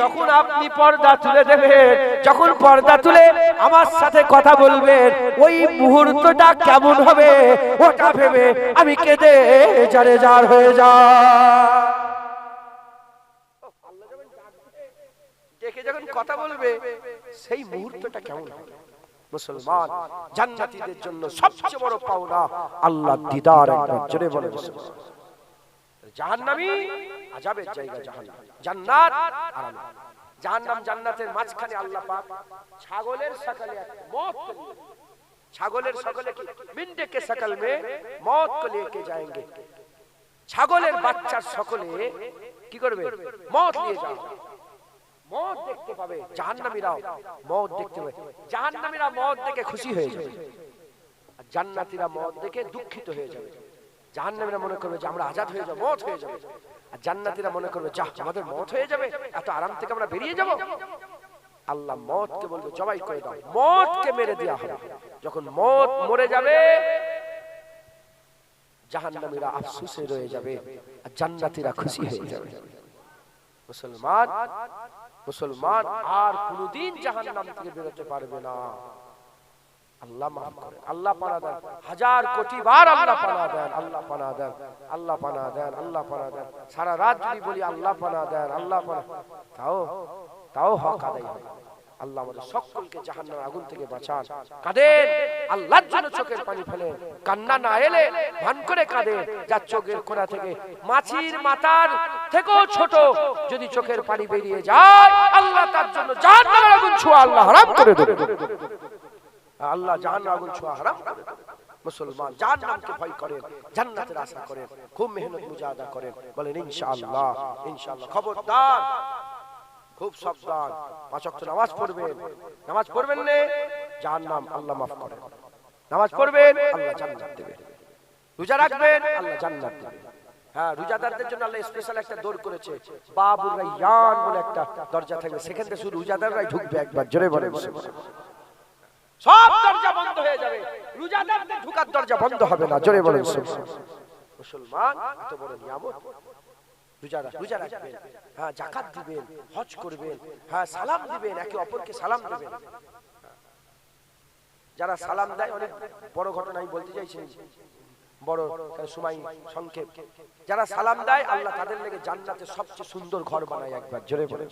যখন আপনি পর্দা তুলে দেবেন, যখন পর্দা তুলে আমার সাথে কথা বলবেন, ওই মুহূর্তটা কেমন হবে ওটা ভেবে আমি কেঁদে জারে জার হয়ে যায়। দেখে যখন কথা বলবে সেই মুহূর্তটা কেমন হবে? মুসলমান জান্নাতীদের জন্য সবচেয়ে বড় পাওনা আল্লাহর দিদার। একবার জোরে বলে মুসলমান। জাহান্নামী আযাবের জায়গা জাহান্নাম, জান্নাত আরাম। জাহান্নাম জান্নাতের মাঝখানে আল্লাহ পাক ছাগলের শকলে মौत, ছাগলের শকলে কি মিন্ডে के शकल में मौत को लेके जाएंगे। ছাগলের বাচ্চার সকলে কি করবে? মौत নিয়ে যাবে, মौत দেখতে পাবে। জাহান্নামীরাও মौत দেখতে পাবে। জাহান্নামীরা মौत দেখে খুশি হয়ে যাবে, আর জান্নাতীরা মौत দেখে দুঃখিত হয়ে যাবে। জাহান্নামীরা মনে করবে যে আমরা আজাদ হয়ে যাব, মौत হয়ে যাবে, আর জান্নাতীরা মনে করবে যা আমাদের মौत হয়ে যাবে, এত আরাম থেকে আমরা বেরিয়ে যাব। আল্লাহ মौत কে বলবে জবাই করে দাও, মौत কে মেরে দেয়া হবে। যখন মौत মরে যাবে জাহান্নামীরা আফসোসে রয়ে যাবে, আর জান্নাতীরা খুশি হয়ে যাবে। মুসলমান মুসলমান আর কোনদিন জাহান্নাম থেকে বেরোতে পারবে না। আল্লাহ মাফ করে, আল্লাহ পানা দেন, হাজার কোটি বার আল্লাহ পানা দেন, আল্লাহ পানা দেন, আল্লাহ পানা দেন, আল্লাহ পানা দেন। সারা রাত যদি বলি আল্লাহ পানা দেন, আল্লাহ পানা, তাও হক আদায় হয়। আল্লাহ আমাদের সকলকে জাহান্নামের আগুন থেকে বাঁচান। কাঁদেন, আল্লাহর জন্য চোখের পানি ফেলেন, কান্না না এলে ভান করে কাঁদেন, যার চোখের কোণা থেকে মাছির মাথার থেকেও ছোট যদি চোখের পানি বেরিয়ে যায়, আল্লাহ তার জন্য জাহান্নামের আগুন ছোঁয়া আল্লাহ হারাম করে দেবে। আল্লাহ জাহান্নামের আগুন ছোঁয়া হারাম করে দেবে। মুসলমান জাহান্নামকে ভয় করেন, জান্নাতের আশা করেন, খুব মেহনত মুজাহাদা করেন, বলেন ইনশাআল্লাহ, ইনশাআল্লাহ। খবরদার খুব সাবধান, 5 ওয়াক্ত নামাজ পড়বেন। নামাজ পড়বেন না জাহান্নাম আল্লাহ মাফ করে, নামাজ পড়বেন আল্লাহ জান্নাত দেবে। রোজা রাখবেন আল্লাহ জান্নাত দেবে। হ্যাঁ, রোজাদারদের জন্য আল্লাহ স্পেশাল একটা দর করেছে, বাবুর রায়্যান বলে একটা দরজা থাকবে, সেখান থেকে শুধু রোজাদাররাই ঢুকবে। একবার জোরে বলেন, সব দরজা বন্ধ হয়ে যাবে, রোজাদারদের ঢোকার দরজা বন্ধ হবে না। জোরে বলেন মুসলমান, এত বড় নিয়ামত। রোজা রাখবেন, হ্যাঁ, যাকাত দিবেন, হজ করবেন, হ্যাঁ, সালাম দিবেন, একে অপরকে সালাম দিবেন। যারা সালাম দেয়, অনেক বড় ঘটনা আমি বলতে চাইছি, বড় সময় সংক্ষেপ। যারা সালাম দেয় আল্লাহ তাদের লেগে জান্নাতে সবচেয়ে সুন্দর ঘর বানায়। একবার জোরে বলেন।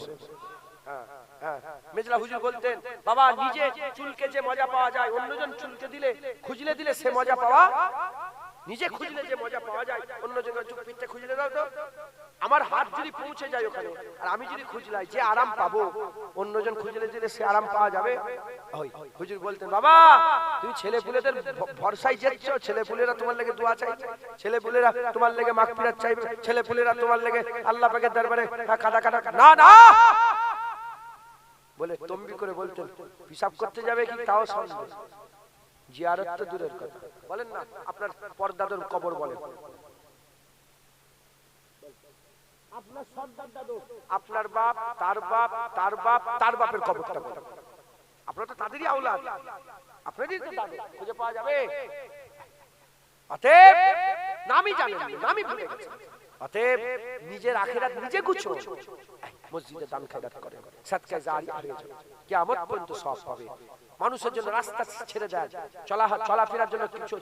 মেজলা হুজুর বলতেন, বাবা নিজে চুলকে যে মজা পাওয়া যায়, অন্যজন চুলকে দিলে খুজলে দিলে সে মজা পাওয়া, নিজে খুজলে যে মজা পাওয়া যায় অন্যজনের চুল পিঠে খুজলে দাও তো, আমার হাত যদি পৌঁছে যায় ওখানে আর আমি যদি খুজলাই, যে আরাম পাবো অন্যজন খুজলে দিলে সে আরাম পাওয়া যাবে। হুজুর বলতেন, বাবা তুমি ছেলে পুলেদের ভরসায় যেচ্ছ, ছেলে পুলেরা তোমার লেগে দোয়া চাইছে, ছেলে পুলেরা তোমার লেগে মাগফিরাত চাইবে, ছেলে পুলেরা তোমার লেগে আল্লাহ পাকের দরবারে কাদা কাদা, না না বলে তম্বি করে বলতেন, হিসাব করতে যাবে কি তাও সন্দেহ, জিয়ারত তো দূরের কথা। বলেন না আপনার পরদাদর কবর, বলেন আপনার সর্দার দাদু, আপনার বাপ, তার বাপ, তার বাপ, তার বাপের কবরটা বলেন। আপনারা তো তাদেরই আওলাদ, আপনাদেরই তো দাদু, খুঁজে পাওয়া যাবে। অতএব নামই জানেন, নামই ভুলে গেছেন। অতএব নিজের আখিরাত নিজে গুছো, মসজিদে দান খয়রাত করে, সাদকায়ে জারিয়া হয়ে যাবে, কিয়ামত পর্যন্ত সওয়াব পাবে। মানুষের জন্য রাস্তা ছেড়ে দেয়, চলাফেরার জন্য কিছু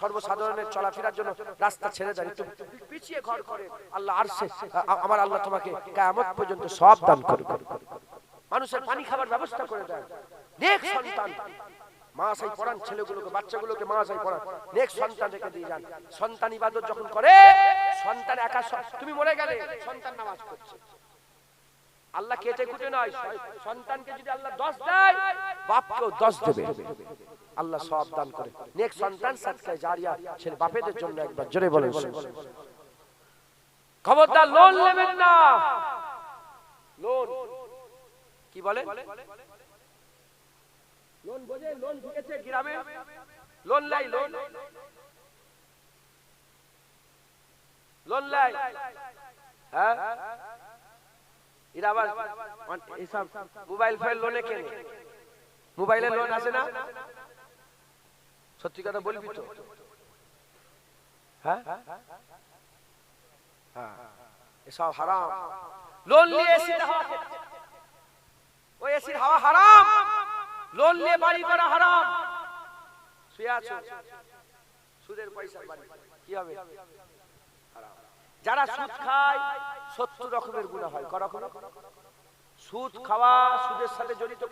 সর্বসাধারণের চলাফেরার জন্য রাস্তা ছেড়ে দেয়, একটু পিছিয়ে ঘর করে আল্লাহ আরশে, আমার আল্লাহ তোমাকে কিয়ামত পর্যন্ত সওয়াব দান করবে। মানুষের পানি খাবার ব্যবস্থা করে দেয়, নেক সন্তান মাসাই পড়ান, ছেলেগুলোকে বাচ্চাগুলোকে মাসাই পড়ান, নেক সন্তান রেখে দিয়ে যান। সন্তান ইবাদত যখন করে, সন্তান একা, তুমি মরে গেলে সন্তান নামাজ পড়ছে, আল্লাহ কেটে কুটে নয়, সন্তানকে যদি আল্লাহ 10 দেয় বাপকেও 10 দেবে, আল্লাহ সওয়াব দান করে। নেক সন্তান সাদকায়ে জারিয়া ছেলে বাপেদের জন্য। একবার জোরে বলেন। খবরদার লোন নেবেন না। লোন কি বলে? লোন বোঝে, লোন ঢুকেছে গ্রামে, লোন লাই, লোন লোন লাই, হ্যাঁ, এরা আবার এইসব মোবাইল ফাইল লোনে কেনে, মোবাইলের লোন আছে না? সত্যি কথা বলবি তো? হ্যাঁ, এসব হারাম। লোন নিয়ে এসির হাওয়া খেতে, ওই এসির হাওয়া হারাম। লোন নিয়ে বাড়ি করা হারাম। শুয়ে আছো, সুদের পয়সা বাড়ি, কি হবে? হারাম। যারা সুদ খায় 70 রকমের গুনাহ হয়। ক রকম? সুদ খাওয়া, সুদের সাথে জড়িত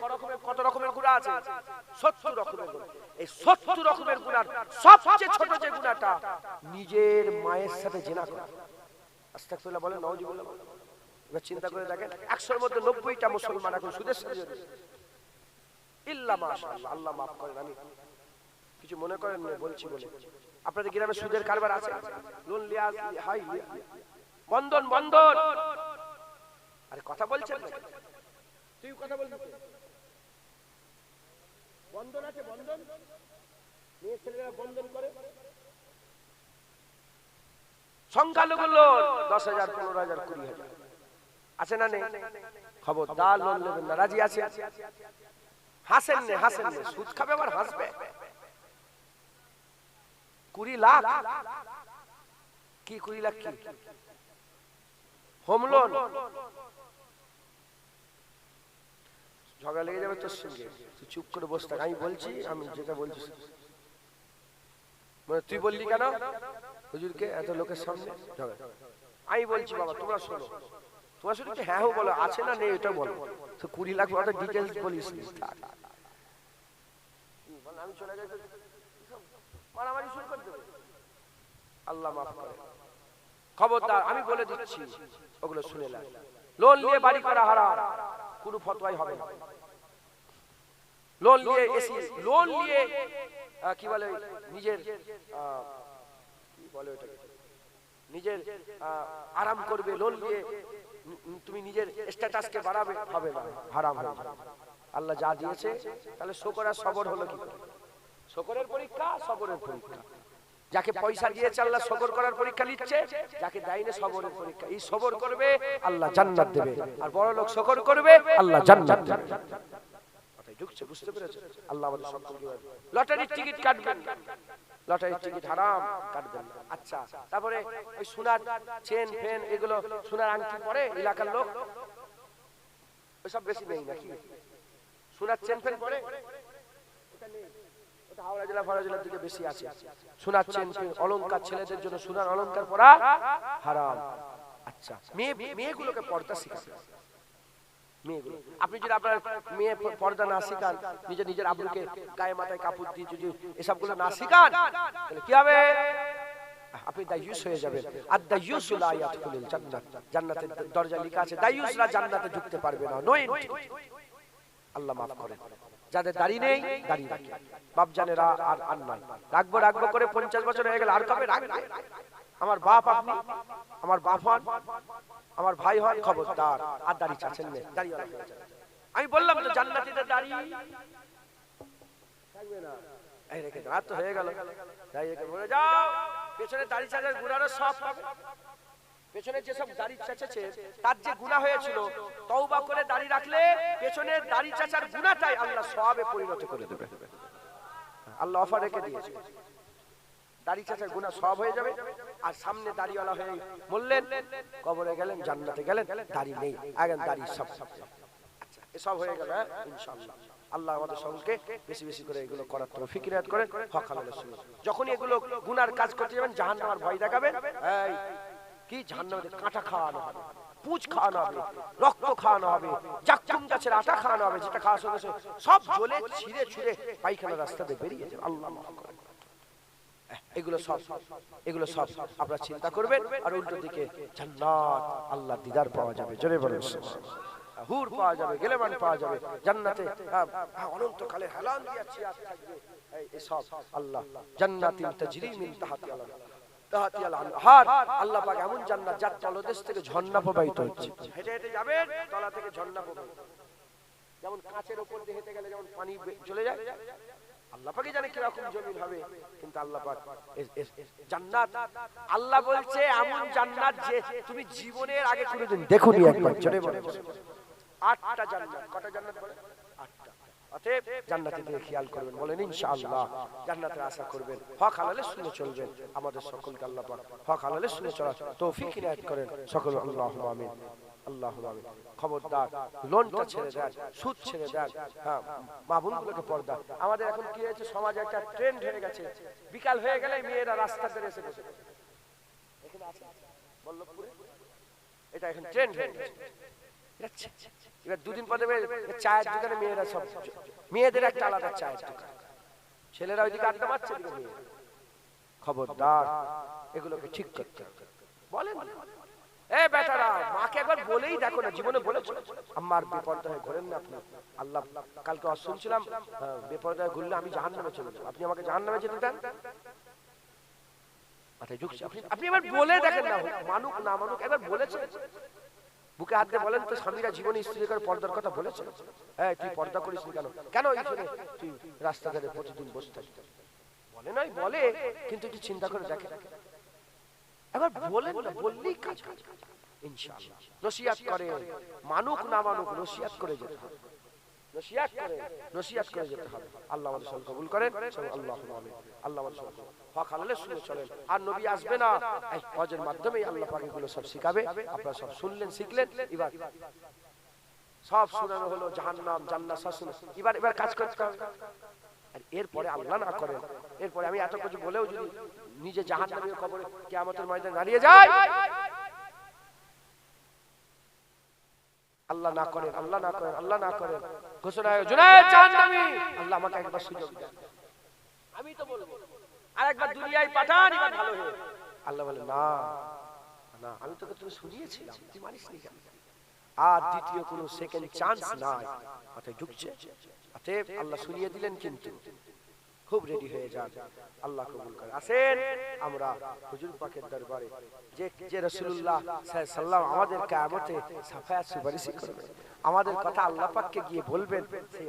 কত রকমের গুনাহ আছে? 70 রকমের গুনাহ। এই 70 রকমের গুনার সবচেয়ে ছোট যে গুনাহটা, নিজের মায়ের সাথে জিনা করা। আস্তাগফিরুল্লাহ বলেন, নাউজুবিল্লাহ বলেন। এবার চিন্তা করে দেখেন, 100 এর মধ্যে 90টা মুসলমান এখন সুদের সাথে জড়িত। ইল্লা মাশাআল্লাহ, আল্লাহ মাফ করেন, আমি কিছু মনে করেন না বলছি বলে। আপনাদের গ্রামে সুদের কারবার আছে? লোন লিয়া হাই বন্ধন, বন্ধন। আরে কথা বলছেন না, তুই কথা বলবি? বন্ধন আছে, বন্ধন মেয়ে ছেলেরা বন্ধন করে। সংখ্যালঘু লোন 10,000, 15,000, 20,000 আছে না নেই? খবরদার লোন নেবেন না। রাজি আছে? হাসেন নে, হাসেন নে, সুদ খাবে আবার হাসবে। 20 লাখ কি? 20 লাখ কি? Home loan. ঝগড়া লেগে যাবে তোর সঙ্গে, তুই চুপ করে বসে থাক। আমি বলছি, আমি যেটা বলছি, মানে তুই বললি কেন হুজুরকে এত লোকের সামনে ঝগড়া? আমি বলছি বাবা তোমরা শোনো, তোমরা শুধু কি হ্যাঁ বলো, আছে না নেই এটা বলো। তো 20 লাখ ওটা ডিটেইলস বলিস। আমি চলে যাই, মারামারি শুরু করে দেবে। আল্লাহ মাফ করে। খবরদার আমি বলে দিচ্ছি, ওগুলো শুনে না। লোন নিয়ে বাড়ি করা হারাম, কোনো ফতোয়াই হবে না। লোন নিয়ে এসি, লোন নিয়ে কি বলে, নিজের কি বলে ওটাকে, নিজের আরাম করবে, লোন নিয়ে তুমি নিজের স্ট্যাটাসকে বাড়াবে, হবে না, হারাম হয়ে যাবে। আল্লাহ যা দিয়েছে তাহলে শুকর আর সবর হলো কি করে? শুকরের পরীক্ষা, সবরের পরীক্ষা। যাকে পয়সা দিয়েছে আল্লাহ শুকর করার পরীক্ষা নিচ্ছে, যাকে দেয়নি সবরের পরীক্ষা। এই সবর করবে আল্লাহ জান্নাত দেবে, আর বড় লোক শুকর করবে আল্লাহ জান্নাত দেবে। কথাই ঢুকছে, বুঝতে পেরেছেন? আল্লাহ আমাদের সকলকে লটারির টিকিট কাটবেন না, লটারির টিকিট হারাম, কাটবেন না। আচ্ছা, তারপরে ওই সোনার চেন ফেন এগুলো, সোনার আংটি পরে এলাকার লোক ওইসব বেশি নেই নাকি? সোনার চেন ফেন পরে হাওড়া জেলা ফাওড়া জেলার দিকে বেশি আছে। সোনার চেন ফেন অলংকার, ছেলেদের জন্য সোনার অলংকার পরা হারাম। আচ্ছা, মেয়েগুলোকে পর্দা শিখাবে। মেয়েগুলো, আপনি যদি আপনার মেয়ে পর্দা না শিখান, নিজের আব্রুকে গায়ে মাথায় কাপড় দিয়ে যদি এসবগুলো না শিখান, তাহলে কি হবে? আপনি দায়ুস হয়ে যাবেন। আর দায়ুসু লা ইয়াদখুলুল জান্নাত, জান্নাতের দরজা লেখা আছে দায়ুসরা জান্নাতে ঢুকতে পারবে না। আল্লাহ মাফ করেন। যাদের দাড়ি নেই দাড়ি রাখে, বাপ জানেরা আর নয়। রাখবো করে 50 বছর হয়ে গেল, আর কবে রাখবে? আমার বাপ আপনি, আমার বাপ হন, আমার ভাই হন, খবরদার আর দাড়ি চাচ্ছেন না, দাড়ি হয়ে যাবে। আমি বললাম তো জান্নাতীদের দাড়ি থাকবে না, এই রেখে দাও, তো হয়ে গেল। দাড়ি রেখে বলে যাও, পেছনে দাড়ি চাচার গুনারও সব পাবে। পেছনে যেসব দাড়ি চাচাছে তার যে গুনাহ হয়েছিল, তওবা করে দাড়ি রাখলে পেছনে দাড়ি চাচার গুনাহটাই আল্লাহ সওয়াবে পরিণত করে দেবে। আল্লাহ অফার রেখে দিয়েছে, দাড়ি চাচার গুনাহ সওয়াব হয়ে যাবে, আর সামনে দাড়িওয়ালা হয়ে বললেন, কবরে গেলেন, জান্নাতে গেলেন, দাড়ি নেই, আগে দাড়ি সব। আচ্ছা, এসব হয়ে গেল ইনশাআল্লাহ। আল্লাহ আমাদের সকলকে বেশি বেশি করে এগুলো করার তৌফিক ইনায়াত করেন। হক হালালের সুন্নাত, যখনই এগুলো গুনার কাজ করতে যাবেন জাহান্নামের ভয় দেখাবেন। এই কি জাহান্নামে কাঁটা খাওয়ানো হবে, পুঁজ খাওয়ানো হবে, রক্ত খাওয়ানো হবে, জাক্কুম গাছের আটা খাওয়ানো হবে, যেটা খাওয়ার সঙ্গে সব জ্বলে ছিঁড়ে ছুঁড়ে পায়খানা রাস্তাতে বেরিয়ে যাবে। আল্লাহ মাফ করেন। এগুলো সব আপনারা চিন্তা করবেন, আর উল্টো দিকে জান্নাত, আল্লাহর দিদার পাওয়া যাবে। জোরে বলুন সুবহানাল্লাহ। হুর পাওয়া যাবে, গেলেমান পাওয়া যাবে জান্নাতে, অনন্তকালে হেলান দিয়া চেয়ার থাকবে। এই সব আল্লাহ জান্নাতিন তাজরি মিন তাহতিহাল আনহার, আল্লাহ পাক এমন জান্নাত যার তলদেশ থেকে ঝর্ণা প্রবাহিত হচ্ছে। হেঁটে হেঁটে যাবেন, তলা থেকে ঝর্ণা প্রবাহিত, যেমন কাঁচের উপর দিয়ে হেঁটে গেলে যেমন পানি চলে যায়, আল্লাহ পাকই জানে কি রকম জমিন হবে। কিন্তু আল্লাহ পাক জান্নাত, আল্লাহ বলছে এমন জান্নাত যে তুমি জীবনের আগে কোনোদিন দেখোনি। একবার জোরে বলেন 8টা জান্নাত। কটা জান্নাত বলেন? 8টা। অতএব জান্নাতের দিকে খেয়াল করবেন, বলেন ইনশাআল্লাহ জান্নাতের আশা করবেন। হক হালালে শুনে চলবেন। আমাদের সকলকে আল্লাহ পাক হক হালালে শুনে চলার তৌফিক ইনায়াত করেন সকল। আল্লাহুম্মা আমিন, আল্লাহুম্মা আমিন। খবরদার লোনটা ছেড়ে দেন, সুদ ছেড়ে দেন। হ্যাঁ, মা বোনগুলোকে পর্দা। আমাদের এখন কি হয়েছে, সমাজে একটা ট্রেন্ড হয়ে গেছে, বিকাল হয়ে গেলে মেয়েরা রাস্তা ধরে এসে বসে। এখানে আছে বল্লভপুরে, এটা এখন ট্রেন্ড হয়ে গেছে। এবার দুদিন পরে চায়ের দোকানে মেয়েরা সব, মেয়েদের একটা আলাদা চায়ের দোকান, ছেলেরা ওইদিকে আড্ডা মারছে, খবরদার এগুলোকে ঠিক করতে বলেন। এ বেটারা, মাকে একবার বলেই দেখো না, জীবনে বলেছো আমার বেপরদা হয়ে ঘোরেন না আপনি। আল্লাহ কালকে শুনছিলাম, বেপরদা হয়ে ঘুরলে আমি জাহান্নামে চলে যাব, আপনি আমাকে জাহান্নামে যেতে দেন? আপনি এবার বলে দেখেন না, মানুক না মানুক, একবার বলেছেন, বুকে হাত দিয়ে বলেন তো, স্বামীরা জীবনে স্ত্রী করে পর্দার কথা বলেছে? হ্যাঁ, তুই পর্দা করিস কেন? কেন এইখানে তুই রাস্তা ধারে প্রতিদিন বসে থাকিস? বলে নয়, বলে, কিন্তু একটু চিন্তা করে দেখে, একবার বলেন না, বললেই কাজ হবে ইনশাআল্লাহ। নসিহত করে, মানুক না মানুক, নসিহত করে যেতে হবে, নসিহত করে যেতে হবে। আল্লাহ আমাদের সব কবুল করেন। আল্লাহুম্মা আমিন। আল্লাহ আমাদের সব হক হালালে শুনে চলেন। আর নবী আসবে না, এই ওয়াজের মাধ্যমেই আল্লাহ পাক এগুলো সব শিখাবে। আপনারা সব শুনলেন, শিখলেন, এবার সব শোনানো হলো জাহান্নাম জান্নাত সব শুনে, এবার কাজ করতে হবে। আর এরপরে আল্লাহ না করেন, এরপরে আমি এত কিছু বলেও যদি নিজে জাহান্নামের কবরে কিয়ামতের ময়দানে দাঁড়িয়ে যায়, আল্লাহ না করেন, আল্লাহ না করেন, আল্লাহ না করেন, ঘোষণা হয় জুনায়েদ জাহান্নামী, আল্লাহ আমাকে একবার সুযোগ দেন, আমি তো বলবো আরেকবার দুনিয়ায় পাঠান, এবার ভালো হয়ে। আল্লাহ বলে না না, আমি তোকে তুমি শুনিয়েছিলাম, তুই মানিসনি কেন? আর দ্বিতীয় কোনো সেকেন্ড চান্স নাই, মাথায় ঢুকছে? অতএব আল্লাহ শুনিয়ে দিলেন, কিন্তু খুব রেডি হয়ে যান, আল্লাহ কবুল করে। আসেন আমরা হুজুর পাকের দরবারে যে রাসূলুল্লাহ সাল্লাল্লাহু আলাইহি ওয়াসাল্লাম আমাদের কিয়ামতে শাফায়াত সুপারিশ করবেন, আমাদের কথা আল্লাহ পাককে গিয়ে বলবেন, সেই